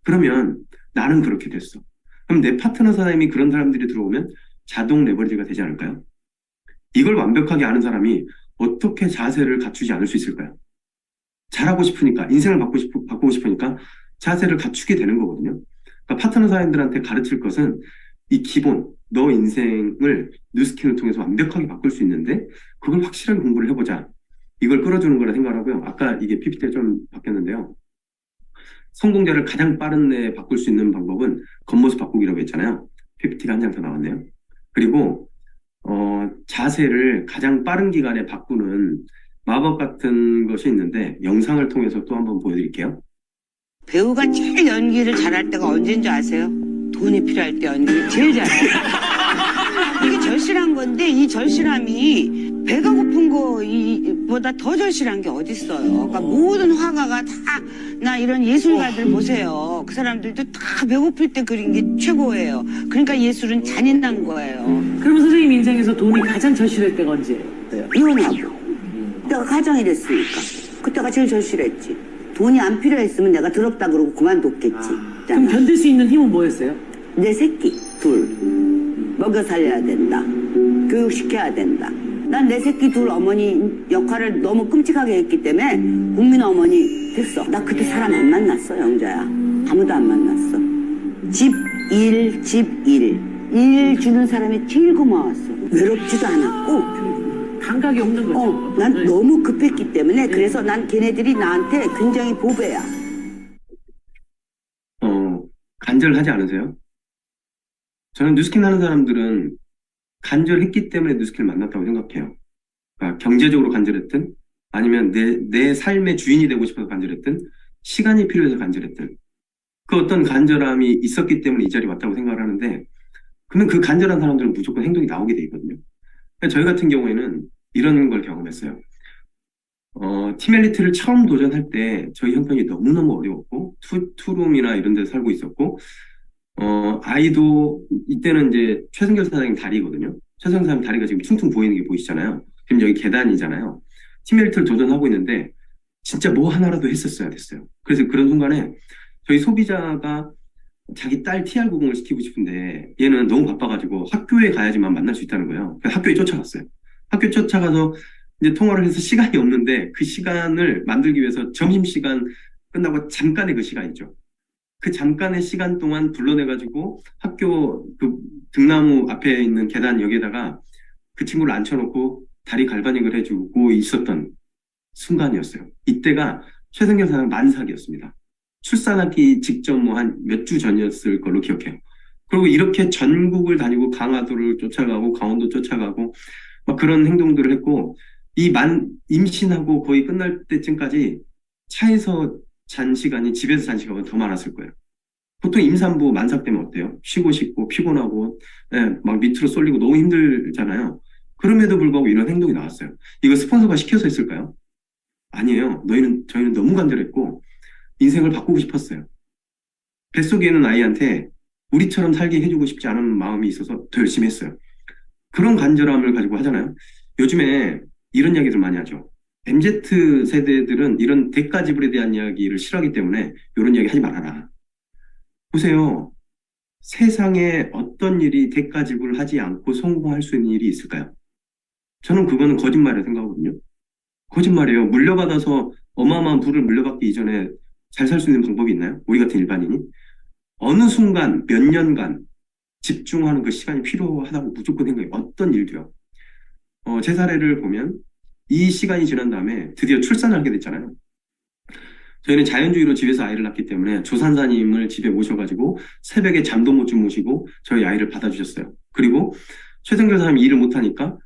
그러면 나는 그렇게 됐어. 그럼 내 파트너 사장님이 그런 사람들이 들어오면 자동 레버리지가 되지 않을까요? 이걸 완벽하게 아는 사람이 어떻게 자세를 갖추지 않을 수 있을까요? 잘하고 싶으니까, 인생을 바꾸고 싶으니까 자세를 갖추게 되는 거거든요. 그러니까 파트너 사장님들한테 가르칠 것은 이 기본, 너 인생을 뉴스킨을 통해서 완벽하게 바꿀 수 있는데 그걸 확실하게 공부를 해보자. 이걸 끌어주는 거라 생각하고요. 아까 이게 PPT 좀 바뀌었는데요. 성공자를 가장 빠른 내에 바꿀 수 있는 방법은 겉모습 바꾸기라고 했잖아요. PPT가 한 장 더 나왔네요. 그리고 자세를 가장 빠른 기간에 바꾸는 마법 같은 것이 있는데 영상을 통해서 또 한번 보여드릴게요. 배우가 제일 연기를 잘할 때가 언제인 줄 아세요? 돈이 필요할 때 연기를 제일 잘해요. 이게 절실한 건데 이 절실함이 배가 고픈 거보다 더 절실한 게 어딨어요. 그러니까 모든 화가가 다 나 이런 예술가들 보세요. 그 사람들도 다 배고플 때 그린 게 최고예요. 그러니까 예술은 잔인한 거예요. 그러면 선생님 인생에서 돈이 가장 절실할 때가 언제예요? 이혼하고 내가 가정이 됐으니까 그때가 제일 절실했지. 돈이 안 필요했으면 내가 더럽다 그러고 그만뒀겠지. 그럼 견딜 수 있는 힘은 뭐였어요? 내 새끼 둘 먹여 살려야 된다. 교육시켜야 된다. 난 내 새끼 둘 어머니 역할을 너무 끔찍하게 했기 때문에 국민 어머니 됐어. 나 그때 사람 안 만났어, 영자야. 아무도 안 만났어. 집 일 주는 사람이 제일 고마웠어. 외롭지도 않았고 감각이 없는 거죠. 난 너무 급했기 때문에 그래서 난 걔네들이 나한테 굉장히 보배야. 간절하지 않으세요? 저는 뉴스킨 하는 사람들은 간절했기 때문에 뉴스킨을 만났다고 생각해요. 그러니까 경제적으로 간절했든 아니면 내 삶의 주인이 되고 싶어서 간절했든 시간이 필요해서 간절했든 그 어떤 간절함이 있었기 때문에 이 자리에 왔다고 생각을 하는데 그러면 그 간절한 사람들은 무조건 행동이 나오게 돼 있거든요. 그러니까 저희 같은 경우에는 이런 걸 경험했어요. 티멜리트를 처음 도전할 때 저희 형편이 너무너무 어려웠고 투룸이나 이런 데 살고 있었고 아이도 이때는 이제 최승결 사장님 다리거든요. 최승결 사장님 다리가 지금 퉁퉁 보이는 게 보이시잖아요. 지금 여기 계단이잖아요. 티멜리트를 도전하고 있는데 진짜 뭐 하나라도 했었어야 됐어요. 그래서 그런 순간에 저희 소비자가 자기 딸 TR90을 시키고 싶은데 얘는 너무 바빠가지고 학교에 가야지만 만날 수 있다는 거예요. 그래서 학교에 쫓아갔어요. 학교에 쫓아가서 이제 통화를 해서 시간이 없는데 그 시간을 만들기 위해서 점심시간 끝나고 잠깐의 그 시간이죠. 그 잠깐의 시간 동안 불러내가지고 학교 그 등나무 앞에 있는 계단 여기에다가 그 친구를 앉혀놓고 다리 갈바닉을 해주고 있었던 순간이었어요. 이때가 최승경 사장 만삭이었습니다. 출산하기 직전 뭐 한 몇 주 전이었을 걸로 기억해요. 그리고 이렇게 전국을 다니고 강화도를 쫓아가고 강원도 쫓아가고 막 그런 행동들을 했고 임신하고 거의 끝날 때쯤까지 차에서 잔 시간이 집에서 잔 시간보다 더 많았을 거예요. 보통 임산부 만삭 때면 어때요? 쉬고 싶고 피곤하고 막 밑으로 쏠리고 너무 힘들잖아요. 그럼에도 불구하고 이런 행동이 나왔어요. 이거 스폰서가 시켜서 했을까요? 아니에요. 저희는 너무 간절했고 인생을 바꾸고 싶었어요. 뱃속에 있는 아이한테 우리처럼 살게 해주고 싶지 않은 마음이 있어서 더 열심히 했어요. 그런 간절함을 가지고 하잖아요. 요즘에 이런 이야기들 많이 하죠. MZ 세대들은 이런 대가 지불에 대한 이야기를 싫어하기 때문에 이런 이야기 하지 말아라. 보세요. 세상에 어떤 일이 대가 지불하지 않고 성공할 수 있는 일이 있을까요? 저는 그거는 거짓말이라고 생각하거든요. 거짓말이에요. 물려받아서 어마어마한 부를 물려받기 이전에 잘 살 수 있는 방법이 있나요? 우리 같은 일반인이? 어느 순간 몇 년간 집중하는 그 시간이 필요하다고 무조건 생각해요. 어떤 일도요. 제 사례를 보면 이 시간이 지난 다음에 드디어 출산을 하게 됐잖아요. 저희는 자연주의로 집에서 아이를 낳기 때문에 조산사님을 집에 모셔가지고 새벽에 잠도 못 주무시고 저희 아이를 받아주셨어요. 그리고 최승결 사람이 일을 못하니까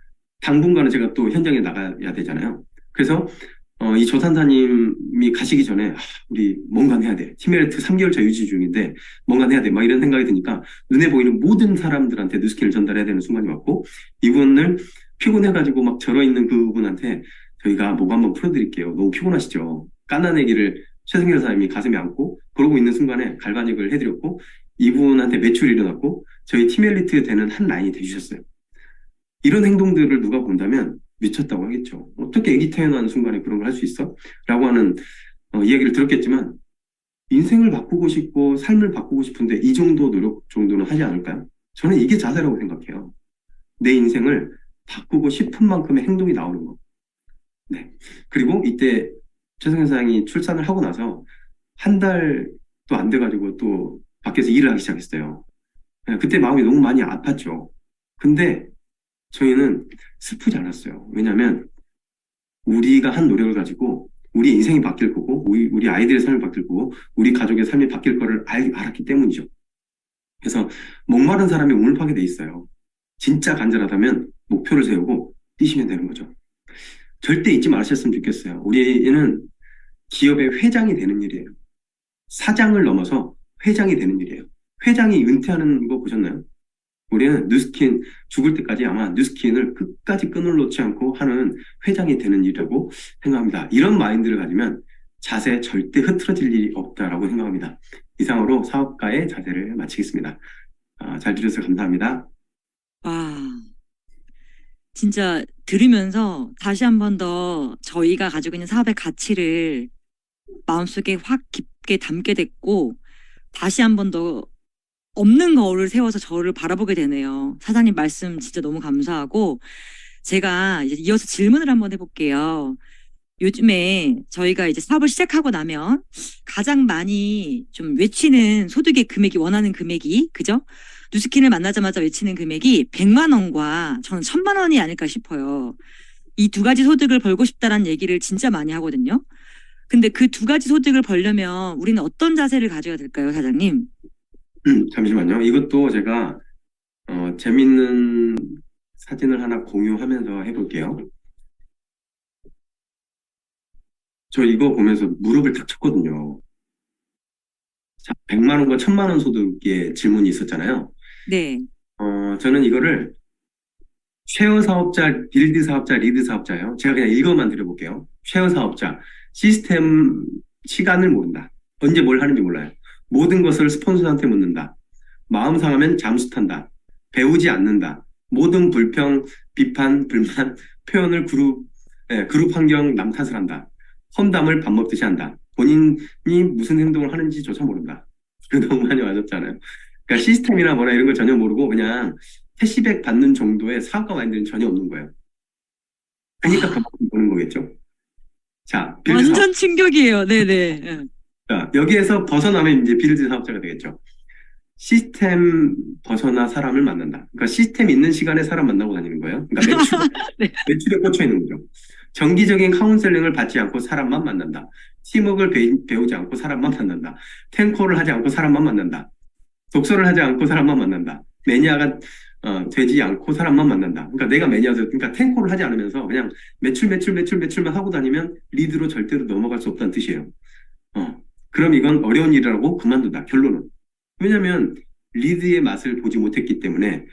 당분간은 제가 또 현장에 나가야 되잖아요. 그래서 이 조산사님이 가시기 전에 우리 뭔가 해야 돼. 티메리트 3개월차 유지 중인데 뭔가 해야 돼. 막 이런 생각이 드니까 눈에 보이는 모든 사람들한테 뉴스킨을 전달해야 되는 순간이 왔고 이분을 피곤해가지고 막 절어있는 그분한테 저희가 목 한번 풀어드릴게요. 너무 피곤하시죠? 까나내기를 최승결 사장님이 가슴에 안고 그러고 있는 순간에 갈바닉을 해드렸고 이분한테 매출이 일어났고 저희 팀엘리트 되는 한 라인이 되주셨어요. 이런 행동들을 누가 본다면 미쳤다고 하겠죠. 어떻게 아기 태어나는 순간에 그런 걸 할 수 있어? 라고 하는 이야기를 들었겠지만 인생을 바꾸고 싶고 삶을 바꾸고 싶은데 이 정도 노력 정도는 하지 않을까요? 저는 이게 자세라고 생각해요. 내 인생을 바꾸고 싶은 만큼의 행동이 나오는 거. 네. 그리고 이때 최승현 사장이 출산을 하고 나서 한 달도 안 돼가지고 또 밖에서 일을 하기 시작했어요. 네, 그때 마음이 너무 많이 아팠죠. 근데 저희는 슬프지 않았어요. 왜냐하면 우리가 한 노력을 가지고 우리 인생이 바뀔 거고 우리 아이들의 삶이 바뀔 거고 우리 가족의 삶이 바뀔 거를 알았기 때문이죠. 그래서 목마른 사람이 우물 파게 돼 있어요. 진짜 간절하다면 목표를 세우고 뛰시면 되는 거죠. 절대 잊지 마셨으면 좋겠어요. 우리는 기업의 회장이 되는 일이에요. 사장을 넘어서 회장이 되는 일이에요. 회장이 은퇴하는 거 보셨나요? 우리는 뉴스킨 죽을 때까지 아마 뉴스킨을 끝까지 끈을 놓지 않고 하는 회장이 되는 일이라고 생각합니다. 이런 마인드를 가지면 자세 절대 흐트러질 일이 없다라고 생각합니다. 이상으로 사업가의 자세를 마치겠습니다. 잘 들으셔서 감사합니다. 와, 진짜 들으면서 다시 한 번 더 저희가 가지고 있는 사업의 가치를 마음속에 확 깊게 담게 됐고 다시 한 번 더 없는 거울을 세워서 저를 바라보게 되네요. 사장님 말씀 진짜 너무 감사하고 제가 이제 이어서 질문을 한번 해볼게요. 요즘에 저희가 이제 사업을 시작하고 나면 가장 많이 좀 외치는 소득의 금액이 원하는 금액이 그죠? 뉴스킨을 만나자마자 외치는 금액이 100만 원과 저는 1000만 원이 아닐까 싶어요. 이 두 가지 소득을 벌고 싶다라는 얘기를 진짜 많이 하거든요. 근데 그 두 가지 소득을 벌려면 우리는 어떤 자세를 가져야 될까요, 사장님? 잠시만요. 이것도 제가 재밌는 사진을 하나 공유하면서 해볼게요. 저 이거 보면서 무릎을 탁 쳤거든요. 자, 100만 원과 1000만 원 소득의 질문이 있었잖아요. 네. 저는 이거를 쉐어 사업자, 빌드 사업자, 리드 사업자요. 제가 그냥 읽어만 드려볼게요. 쉐어 사업자, 시스템 시간을 모른다. 언제 뭘 하는지 몰라요. 모든 것을 스폰서한테 묻는다. 마음 상하면 잠수 탄다. 배우지 않는다. 모든 불평, 비판, 불만, 표현을 그룹 환경 남 탓을 한다. 험담을 밥 먹듯이 한다. 본인이 무슨 행동을 하는지조차 모른다. 이거 너무 많이 맞았잖아요. 그러니까 시스템이나 뭐나 이런 걸 전혀 모르고 그냥 캐시백 받는 정도의 사업가 마인드는 전혀 없는 거예요. 그러니까 그만큼 보는 거겠죠. 자, 빌드 완전 사업. 충격이에요. 네네. 자, 여기에서 벗어나면 이제 빌드 사업자가 되겠죠. 시스템 벗어나 사람을 만난다. 그러니까 시스템 있는 시간에 사람 만나고 다니는 거예요. 그러니까 네. 매출에 꽂혀 있는 거죠. 정기적인 카운셀링을 받지 않고 사람만 만난다. 팀워크를 배우지 않고 사람만 만난다. 탱커를 하지 않고 사람만 만난다. 독서를 하지 않고 사람만 만난다. 매니아가 되지 않고 사람만 만난다. 그러니까 내가 그러니까 탱커를 하지 않으면서 그냥 매출만 하고 다니면 리드로 절대로 넘어갈 수 없다는 뜻이에요. 그럼 이건 어려운 일이라고 그만둔다. 결론은. 왜냐면 리드의 맛을 보지 못했기 때문에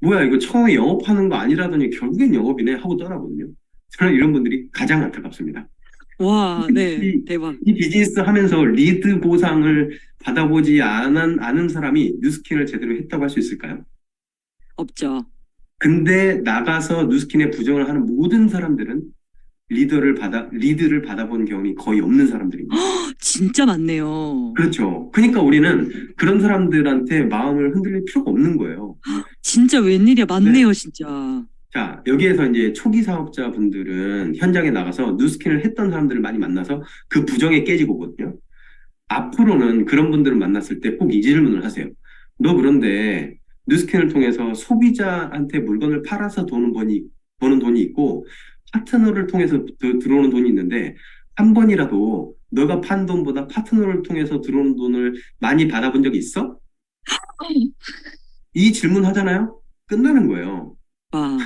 뭐야 이거 처음에 영업하는 거 아니라더니 결국엔 영업이네 하고 떠나거든요. 저는 이런 분들이 가장 안타깝습니다. 와, 네. 대박. 이 비즈니스 하면서 리드 보상을 받아보지 않은 사람이 뉴스킨을 제대로 했다고 할 수 있을까요? 없죠. 근데 나가서 뉴스킨에 부정을 하는 모든 사람들은 리드를 받아본 경험이 거의 없는 사람들입니다. 진짜 많네요. 그렇죠. 그러니까 우리는 그런 사람들한테 마음을 흔들릴 필요가 없는 거예요. 진짜 웬일이야. 많네요, 진짜. 자, 여기에서 이제 초기 사업자분들은 현장에 나가서 뉴스킨을 했던 사람들을 많이 만나서 그 부정에 깨지고 오거든요. 앞으로는 그런 분들을 만났을 때 꼭 이 질문을 하세요. 너 그런데 뉴스킨을 통해서 소비자한테 물건을 팔아서 버는 돈이 있고 파트너를 통해서 들어오는 돈이 있는데 한 번이라도 너가 판 돈보다 파트너를 통해서 들어오는 돈을 많이 받아본 적이 있어? 이 질문 하잖아요? 끝나는 거예요. 와.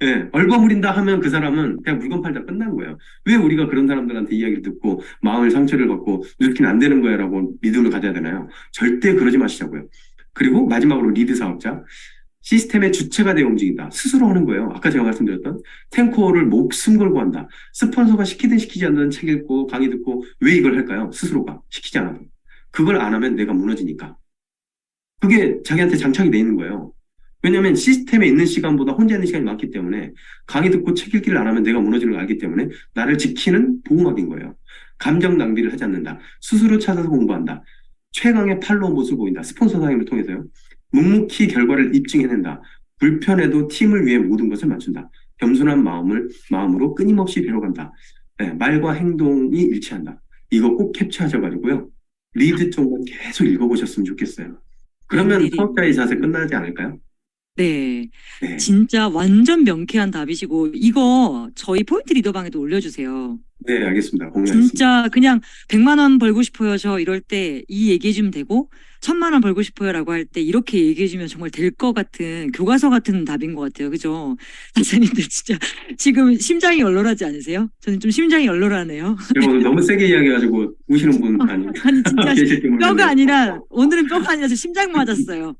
예, 얼버무린다 하면 그 사람은 그냥 물건 팔다 끝난 거예요. 왜 우리가 그런 사람들한테 이야기를 듣고 마음을 상처를 받고 뉴스킨 안 되는 거야 라고 믿음을 가져야 되나요? 절대 그러지 마시자고요. 그리고 마지막으로 리드 사업자. 시스템의 주체가 되어 움직인다. 스스로 하는 거예요. 아까 제가 말씀드렸던 탱커를 목숨 걸고 한다. 스폰서가 시키든 시키지 않든 책 읽고 강의 듣고 왜 이걸 할까요? 스스로가 시키지 않아도. 그걸 안 하면 내가 무너지니까. 그게 자기한테 장착이 돼 있는 거예요. 왜냐하면 시스템에 있는 시간보다 혼자 있는 시간이 많기 때문에 강의 듣고 책 읽기를 안 하면 내가 무너지는 걸 알기 때문에 나를 지키는 보호막인 거예요. 감정 낭비를 하지 않는다. 스스로 찾아서 공부한다. 최강의 팔로우 모습을 보인다. 스폰서 사용을 통해서요. 묵묵히 결과를 입증해낸다. 불편해도 팀을 위해 모든 것을 맞춘다. 겸손한 마음으로 끊임없이 배워간다. 네, 말과 행동이 일치한다. 이거 꼭 캡처하셔가지고요. 리드 쪽만 계속 읽어보셨으면 좋겠어요. 그러면 사업자의 자세 끝나지 않을까요? 네. 네. 진짜 완전 명쾌한 답이시고, 이거 저희 포인트 리더방에도 올려주세요. 네, 알겠습니다. 공유하겠습니다. 진짜 그냥 100만 원 벌고 싶어요. 저 이럴 때 이 얘기해주면 되고, 1000만 원 벌고 싶어요. 라고 할 때 이렇게 얘기해주면 정말 될 것 같은, 교과서 같은 답인 것 같아요. 그죠? 사장님들 진짜 지금 심장이 얼얼하지 않으세요? 저는 좀 심장이 얼얼하네요. 제가 오늘 너무 세게 이야기해가지고 우시는 분 아니 진짜 계실지 모르겠네요. 뼈가 아니라, 오늘은 뼈가 아니라 저 심장 맞았어요.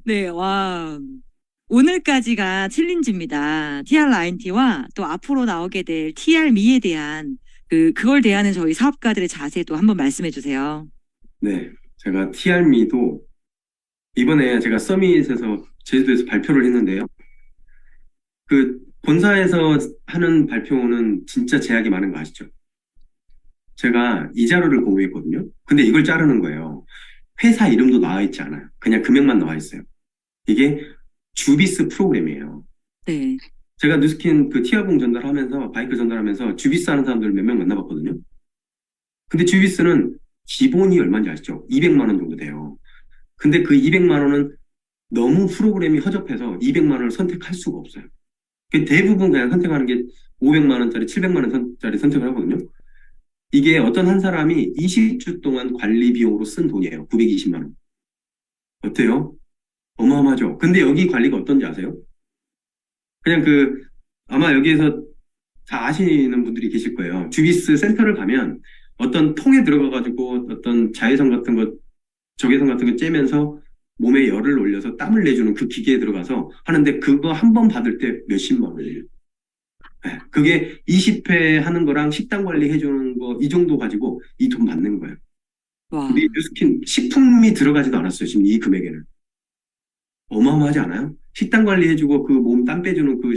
네, 와. 오늘까지가 챌린지입니다. TR9T와 또 앞으로 나오게 될 TR미에 대한 그걸 대하는 저희 사업가들의 자세도 한번 말씀해 주세요. 네, 제가 TR미도 이번에 제가 서밋에서 제주도에서 발표를 했는데요. 그 본사에서 하는 발표는 진짜 제약이 많은 거 아시죠? 제가 이 자료를 공유했거든요. 근데 이걸 자르는 거예요. 회사 이름도 나와 있지 않아요. 그냥 금액만 나와 있어요. 이게 주비스 프로그램이에요. 네. 제가 뉴스킨 그 티아봉 전달하면서 바이크 전달하면서 주비스 하는 사람들 몇 명 만나봤거든요. 근데 주비스는 기본이 얼마인지 아시죠? 200만 원 정도 돼요. 근데 그 200만 원은 너무 프로그램이 허접해서 200만 원을 선택할 수가 없어요. 대부분 그냥 선택하는 게 500만 원짜리, 700만 원짜리 선택을 하거든요. 이게 어떤 한 사람이 20주 동안 관리 비용으로 쓴 돈이에요. 920만 원. 어때요? 어마어마하죠? 근데 여기 관리가 어떤지 아세요? 그냥 아마 여기에서 다 아시는 분들이 계실 거예요. 주비스 센터를 가면 어떤 통에 들어가가지고 어떤 자외선 같은 거, 적외선 같은 거 쬐면서 몸에 열을 올려서 땀을 내주는 그 기계에 들어가서 하는데 그거 한 번 받을 때 몇십만 원이에요. 네, 그게 20회 하는 거랑 식단 관리 해주는 거 이 정도 가지고 이 돈 받는 거예요. 와, 우리 뉴스킨 식품이 들어가지도 않았어요. 지금 이 금액에는. 어마어마하지 않아요? 식단 관리해주고 그 몸 땀 빼주는 그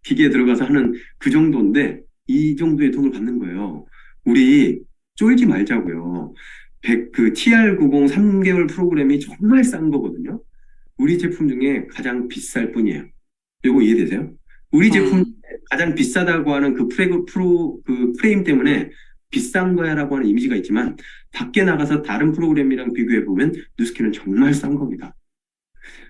기계에 들어가서 하는 그 정도인데 이 정도의 돈을 받는 거예요. 우리 쫄지 말자고요. 그 TR90 3개월 프로그램이 정말 싼 거거든요. 우리 제품 중에 가장 비쌀 뿐이에요. 이거 이해되세요? 우리 제품 가장 비싸다고 하는 그 프레임 때문에 비싼 거야라고 하는 이미지가 있지만 밖에 나가서 다른 프로그램이랑 비교해 보면 뉴스킨은 정말 싼 겁니다.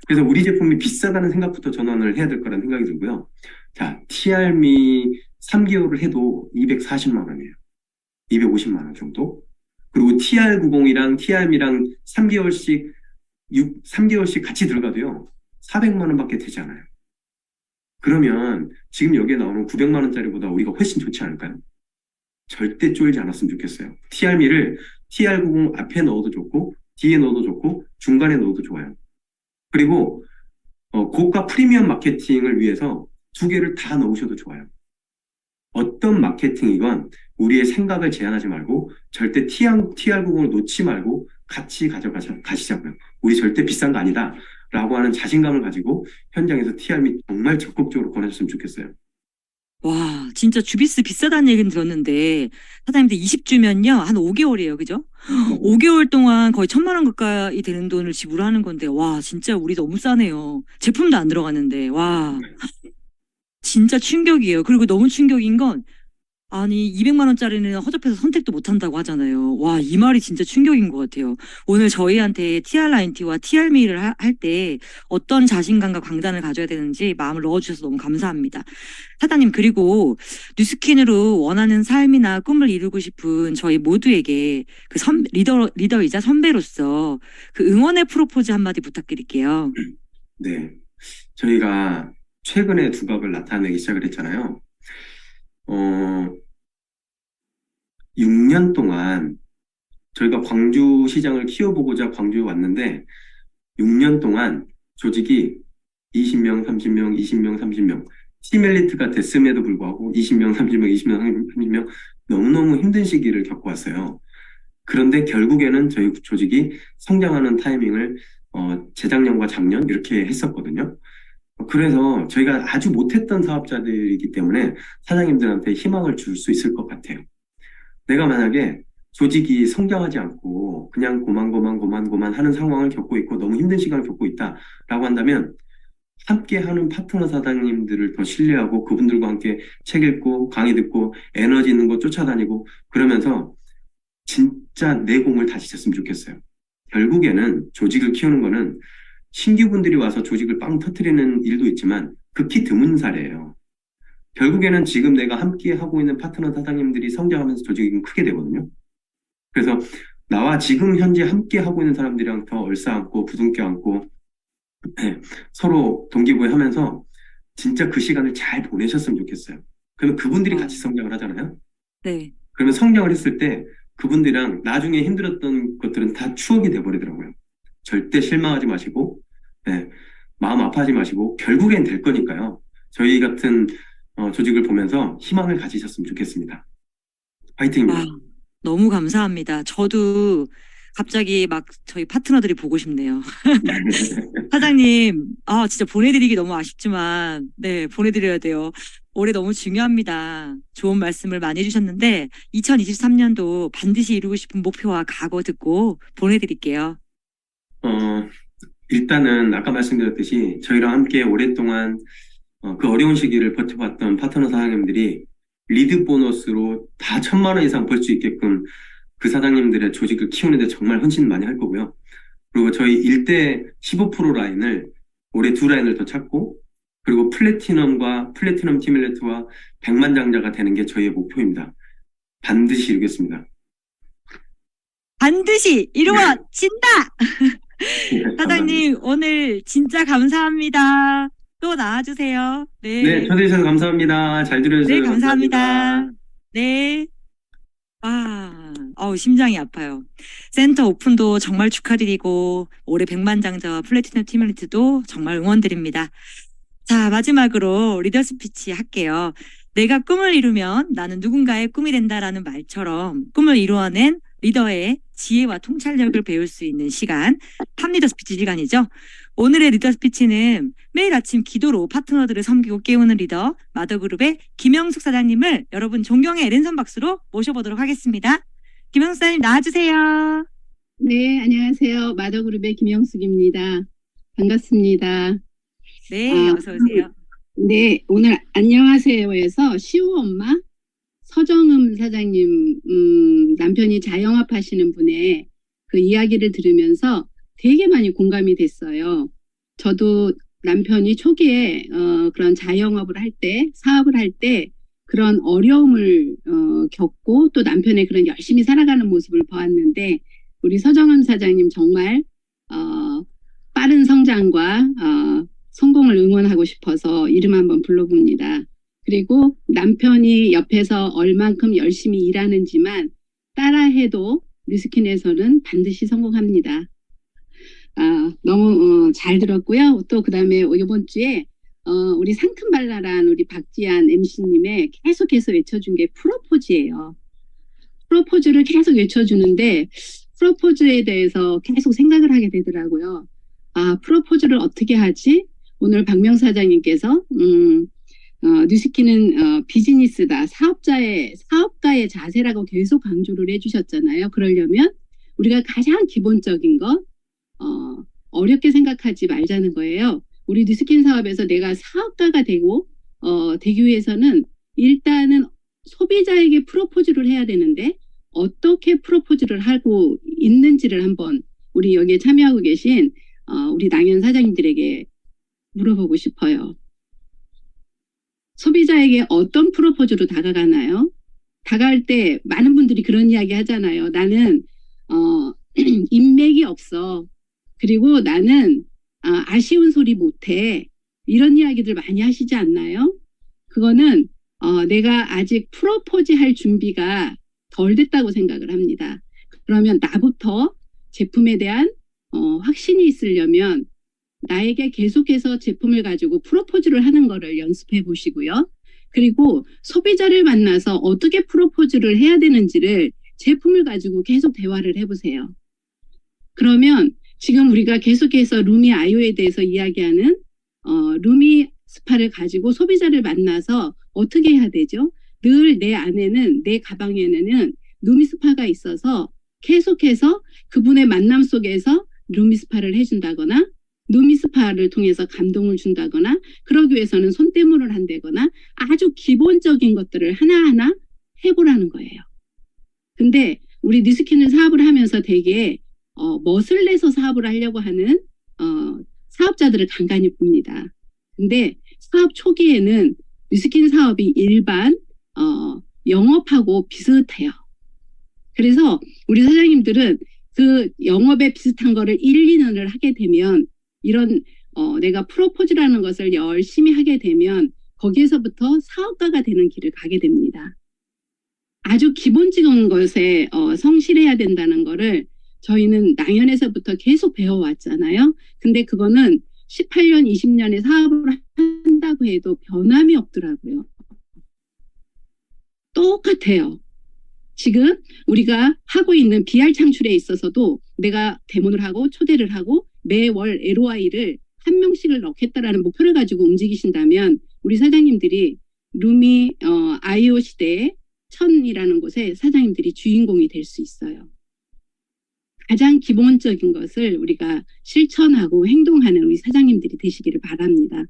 그래서 우리 제품이 비싸다는 생각부터 전환을 해야 될 거라는 생각이 들고요. 자, TR미 3개월을 해도 240만 원이에요. 250만 원 정도. 그리고 TR90이랑 TR미랑 3개월씩 같이 들어가도요. 400만 원밖에 되지 않아요. 그러면 지금 여기에 나오는 900만 원짜리보다 우리가 훨씬 좋지 않을까요? 절대 쫄지 않았으면 좋겠어요. TR미를 TR90 앞에 넣어도 좋고 뒤에 넣어도 좋고 중간에 넣어도 좋아요. 그리고 고가 프리미엄 마케팅을 위해서 두 개를 다 넣으셔도 좋아요. 어떤 마케팅이건 우리의 생각을 제한하지 말고 절대 TR90을 놓지 말고 같이 가시자고요. 우리 절대 비싼 거 아니다 라고 하는 자신감을 가지고 현장에서 TR미 정말 적극적으로 권하셨으면 좋겠어요. 와, 진짜 주비스 비싸다는 얘기는 들었는데 사장님들 20주면요 한 5개월이에요, 그죠? 5개월 동안 거의 1,000만 원 가까이 되는 돈을 지불하는 건데 와, 진짜 우리 너무 싸네요. 제품도 안 들어가는데 와, 진짜 충격이에요. 그리고 너무 충격인 건 아니 200만 원짜리는 허접해서 선택도 못 한다고 하잖아요. 와, 이 말이 진짜 충격인 것 같아요. 오늘 저희한테 TR90와 TR미를 할 때 어떤 자신감과 강단을 가져야 되는지 마음을 넣어주셔서 너무 감사합니다. 사장님, 그리고 뉴스킨으로 원하는 삶이나 꿈을 이루고 싶은 저희 모두에게 그 리더이자 선배로서 그 응원의 프로포즈 한마디 부탁드릴게요. 네. 저희가 최근에 두각을 나타내기 시작을 했잖아요. 6년 동안 저희가 광주 시장을 키워보고자 광주에 왔는데 6년 동안 조직이 20명, 30명, 20명, 30명 팀 엘리트가 됐음에도 불구하고 20명, 30명, 20명, 30명 너무너무 힘든 시기를 겪어왔어요. 그런데 결국에는 저희 조직이 성장하는 타이밍을 재작년과 작년 이렇게 했었거든요. 그래서 저희가 아주 못했던 사업자들이기 때문에 사장님들한테 희망을 줄 수 있을 것 같아요. 내가 만약에 조직이 성장하지 않고 그냥 고만 하는 상황을 겪고 있고 너무 힘든 시간을 겪고 있다라고 한다면 함께 하는 파트너 사장님들을 더 신뢰하고 그분들과 함께 책 읽고 강의 듣고 에너지 있는 거 쫓아다니고 그러면서 진짜 내 공을 다시 쳤으면 좋겠어요. 결국에는 조직을 키우는 거는 신규분들이 와서 조직을 빵 터트리는 일도 있지만 극히 드문 사례예요. 결국에는 지금 내가 함께 하고 있는 파트너 사장님들이 성장하면서 조직이 크게 되거든요. 그래서 나와 지금 현재 함께 하고 있는 사람들이랑 더 얼싸안고 부둥켜 안고 네, 서로 동기부여하면서 진짜 그 시간을 잘 보내셨으면 좋겠어요. 그러면 그분들이 같이 성장을 하잖아요. 네. 그러면 성장을 했을 때 그분들이랑 나중에 힘들었던 것들은 다 추억이 돼버리더라고요. 절대 실망하지 마시고 네, 마음 아파하지 마시고 결국엔 될 거니까요. 저희 같은 조직을 보면서 희망을 가지셨으면 좋겠습니다. 화이팅입니다. 와, 너무 감사합니다. 저도 갑자기 막 저희 파트너들이 보고 싶네요. 사장님, 진짜 보내드리기 너무 아쉽지만, 네, 보내드려야 돼요. 올해 너무 중요합니다. 좋은 말씀을 많이 해주셨는데, 2023년도 반드시 이루고 싶은 목표와 각오 듣고 보내드릴게요. 일단은 아까 말씀드렸듯이 저희랑 함께 오랫동안 그 어려운 시기를 버텨봤던 파트너 사장님들이 리드 보너스로 다 1,000만 원 이상 벌 수 있게끔 그 사장님들의 조직을 키우는데 정말 헌신 많이 할 거고요. 그리고 저희 1대 15% 라인을 올해 2라인을 더 찾고 그리고 플래티넘 티밀레트와 100만 장자가 되는 게 저희의 목표입니다. 반드시 이루겠습니다. 반드시 이루어진다! 사장님, 오늘 진짜 감사합니다. 또 나와주세요. 네. 네, 초대해주셔서 감사합니다. 잘 들어주셔서 네, 감사합니다. 네. 심장이 아파요. 센터 오픈도 정말 축하드리고 올해 백만장자와 플래티넘 티켓도 정말 응원드립니다. 자, 마지막으로 리더 스피치 할게요. 내가 꿈을 이루면 나는 누군가의 꿈이 된다라는 말처럼 꿈을 이루어낸 리더의 지혜와 통찰력을 배울 수 있는 시간, 탑리더 스피치 시간이죠. 오늘의 리더 스피치는 매일 아침 기도로 파트너들을 섬기고 깨우는 리더 마더그룹의 김영숙 사장님을 여러분 존경의 랜선 박수로 모셔보도록 하겠습니다. 김영숙 사장님 나와주세요. 네, 안녕하세요. 마더그룹의 김영숙입니다. 반갑습니다. 네, 어서 오세요. 네, 오늘 안녕하세요에서 시우 엄마 서정음 사장님 남편이 자영업 하시는 분의 그 이야기를 들으면서 되게 많이 공감이 됐어요. 저도 남편이 초기에 그런 자영업을 할 때, 사업을 할 때 그런 어려움을 겪고 또 남편의 그런 열심히 살아가는 모습을 보았는데 우리 서정은 사장님 정말 빠른 성장과 성공을 응원하고 싶어서 이름 한번 불러봅니다. 그리고 남편이 옆에서 얼만큼 열심히 일하는지만 따라해도 뉴스킨에서는 반드시 성공합니다. 너무 잘 들었고요. 또 그다음에 이번 주에 우리 상큼발랄한 우리 박지한 MC님의 계속해서 외쳐준 게 프로포즈예요. 프로포즈를 계속 외쳐주는데 프로포즈에 대해서 계속 생각을 하게 되더라고요. 프로포즈를 어떻게 하지? 오늘 박명 사장님께서 뉴스킨은 비즈니스다. 사업가의 자세라고 계속 강조를 해주셨잖아요. 그러려면 우리가 가장 기본적인 것 어렵게 생각하지 말자는 거예요. 우리 뉴스킨 사업에서 내가 사업가가 되기 위해서는 일단은 소비자에게 프로포즈를 해야 되는데 어떻게 프로포즈를 하고 있는지를 한번 우리 여기에 참여하고 계신 우리 낭연 사장님들에게 물어보고 싶어요. 소비자에게 어떤 프로포즈로 다가가나요? 다가갈 때 많은 분들이 그런 이야기 하잖아요. 나는 인맥이 없어. 그리고 나는 아쉬운 소리 못해. 이런 이야기들 많이 하시지 않나요? 그거는 내가 아직 프로포즈 할 준비가 덜 됐다고 생각을 합니다. 그러면 나부터 제품에 대한 확신이 있으려면 나에게 계속해서 제품을 가지고 프로포즈를 하는 거를 연습해 보시고요. 그리고 소비자를 만나서 어떻게 프로포즈를 해야 되는지를 제품을 가지고 계속 대화를 해보세요. 그러면 지금 우리가 계속해서 루미 아이오에 대해서 이야기하는 루미 스파를 가지고 소비자를 만나서 어떻게 해야 되죠? 늘 내 안에는, 내 가방에는 루미 스파가 있어서 계속해서 그분의 만남 속에서 루미 스파를 해준다거나 루미 스파를 통해서 감동을 준다거나 그러기 위해서는 손때문을 한다거나 아주 기본적인 것들을 하나하나 해보라는 거예요. 근데 우리 뉴스킨을 사업을 하면서 되게 멋을 내서 사업을 하려고 하는 사업자들을 간간히 봅니다. 근데 사업 초기에는 뉴스킨 사업이 일반 영업하고 비슷해요. 그래서 우리 사장님들은 그 영업에 비슷한 거를 1, 2년을 하게 되면 이런 내가 프로포즈라는 것을 열심히 하게 되면 거기에서부터 사업가가 되는 길을 가게 됩니다. 아주 기본적인 것에 성실해야 된다는 거를 저희는 낭연에서부터 계속 배워왔잖아요. 근데 그거는 18년, 20년의 사업을 한다고 해도 변함이 없더라고요. 똑같아요. 지금 우리가 하고 있는 BR 창출에 있어서도 내가 데모를 하고 초대를 하고 매월 LOI를 한 명씩을 넣겠다라는 목표를 가지고 움직이신다면 우리 사장님들이 루미 아이오 시대의 천이라는 곳에 사장님들이 주인공이 될 수 있어요. 가장 기본적인 것을 우리가 실천하고 행동하는 우리 사장님들이 되시기를 바랍니다.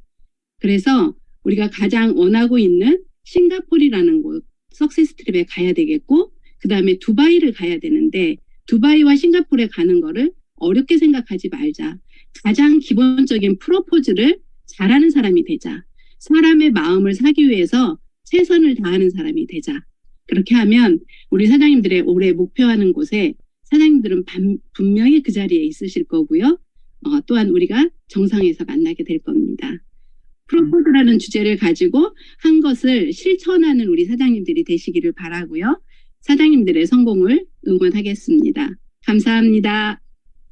그래서 우리가 가장 원하고 있는 싱가포르라는 곳 석세스 트립에 가야 되겠고 그 다음에 두바이를 가야 되는데 두바이와 싱가포르에 가는 거를 어렵게 생각하지 말자. 가장 기본적인 프로포즈를 잘하는 사람이 되자. 사람의 마음을 사기 위해서 최선을 다하는 사람이 되자. 그렇게 하면 우리 사장님들의 올해 목표하는 곳에 사장님들은 분명히 그 자리에 있으실 거고요. 또한 우리가 정상에서 만나게 될 겁니다. 프로포즈라는 주제를 가지고 한 것을 실천하는 우리 사장님들이 되시기를 바라고요. 사장님들의 성공을 응원하겠습니다. 감사합니다.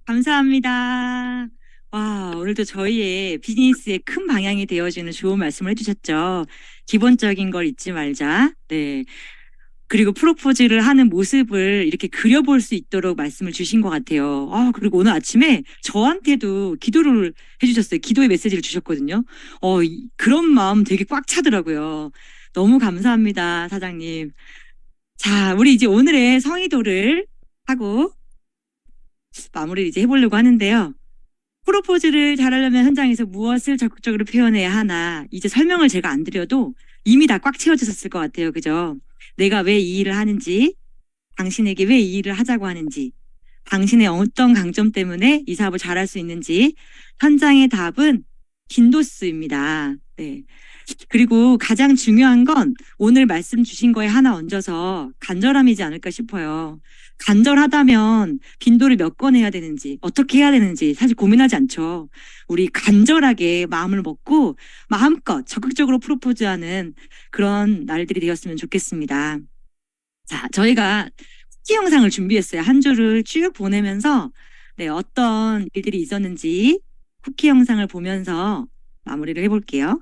감사합니다. 와, 오늘도 저희의 비즈니스의 큰 방향이 되어주는 좋은 말씀을 해주셨죠. 기본적인 걸 잊지 말자. 네. 그리고 프로포즈를 하는 모습을 이렇게 그려볼 수 있도록 말씀을 주신 것 같아요. 그리고 오늘 아침에 저한테도 기도를 해주셨어요. 기도의 메시지를 주셨거든요. 그런 마음 되게 꽉 차더라고요. 너무 감사합니다, 사장님. 자, 우리 이제 오늘의 성의도를 하고 마무리를 이제 해보려고 하는데요. 프로포즈를 잘하려면 현장에서 무엇을 적극적으로 표현해야 하나, 이제 설명을 제가 안 드려도 이미 다 꽉 채워졌을 것 같아요. 그죠? 내가 왜 이 일을 하는지, 당신에게 왜 이 일을 하자고 하는지, 당신의 어떤 강점 때문에 이 사업을 잘할 수 있는지, 현장의 답은 빈도수입니다. 네. 그리고 가장 중요한 건 오늘 말씀 주신 거에 하나 얹어서 간절함이지 않을까 싶어요. 간절하다면 빈도를 몇 건 해야 되는지, 어떻게 해야 되는지 사실 고민하지 않죠. 우리 간절하게 마음을 먹고 마음껏 적극적으로 프로포즈하는 그런 날들이 되었으면 좋겠습니다. 자, 저희가 쿠키 영상을 준비했어요. 한 주를 쭉 보내면서 네, 어떤 일들이 있었는지 쿠키 영상을 보면서 마무리를 해볼게요.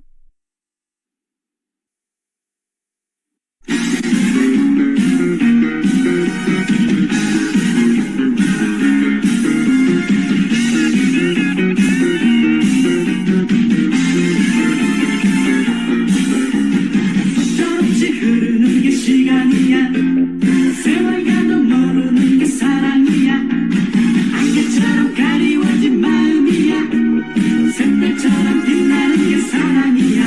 저렇게 흐르는 게 시간이야. 세월 가도 모르는 게 사랑이야. 안개처럼 가리워진 마음이야. 샛별처럼 빛나는 게 사랑이야.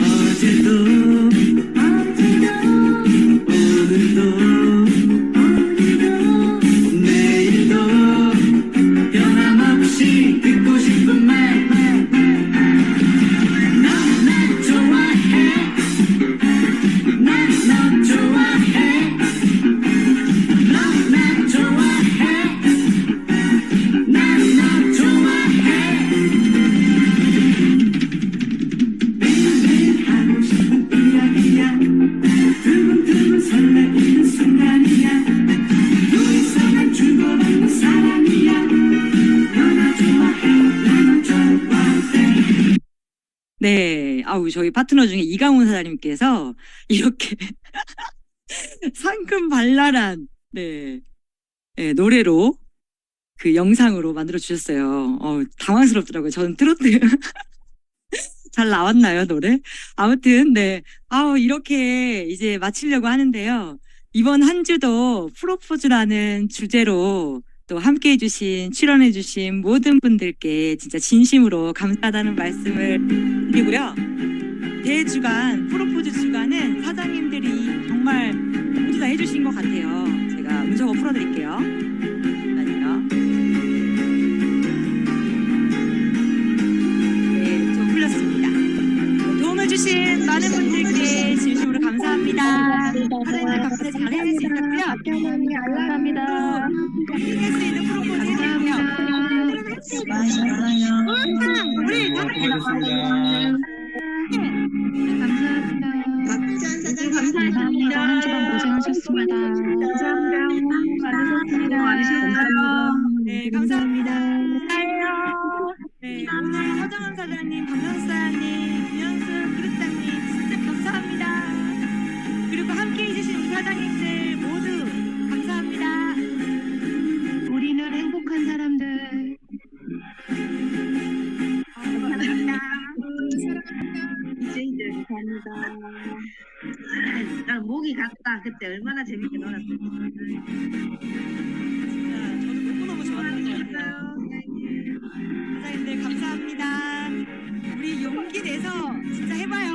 어제도 오늘도 내일도 변함없이 듣고 싶은 말. 넌 날 좋아해. 난 너 좋아해. 넌 날 좋아해. 난 너 좋아해. 매일매일 하고 싶은 이야기야. 두근두근 설레이는 순간이야. 둘이서 난 주고받는 사랑이야. 너나 좋아해. 나나 좋아해. 네, 저희 파트너 중에 이강훈 사장님께서 이렇게 상큼 발랄한 네, 노래로 그 영상으로 만들어 주셨어요. 당황스럽더라고요. 저는 트로트 잘 나왔나요, 노래? 아무튼 네, 이렇게 이제 마치려고 하는데요. 이번 한 주도 프로포즈라는 주제로 또 함께 해주신, 출연해주신 모든 분들께 진짜 진심으로 감사하다는 말씀을 드리고요. 대주간, 프로포즈 주간은 사장님들이 정말 모두 다 해주신 것 같아요. 제가 문서고 풀어드릴게요. 잠깐만요. 네, 저 풀렸습니다. 도움을 주신 많은 분들께 진심으로 감사합니다. 사장님들 덕분에 잘 해낼 수 있었고요. 감사합니다. 할 수 있는 프로포즈 해드리고요. 우리 다 박지한 사장님 감사합니다. 한 주간 고생하셨습니다. 감사합니다. 많으셨습니다. 네, 감사합니다. 네, 오늘 서정은 사장님, 박명수 사장님, 김현수 그릇장님 진짜 감사합니다. 그리고 함께 해주신 우리 사장님들 모두 감사합니다. 우리는 행복한 사람들. 감사합니다. 이제이들 감사합니다. 난 목이 갔다. 그때 얼마나 재밌게 놀았는지. 진짜 저도 너무너무 좋았던 것 같아요. 사장님들 감사합니다. 우리 용기 내서 진짜 해봐요.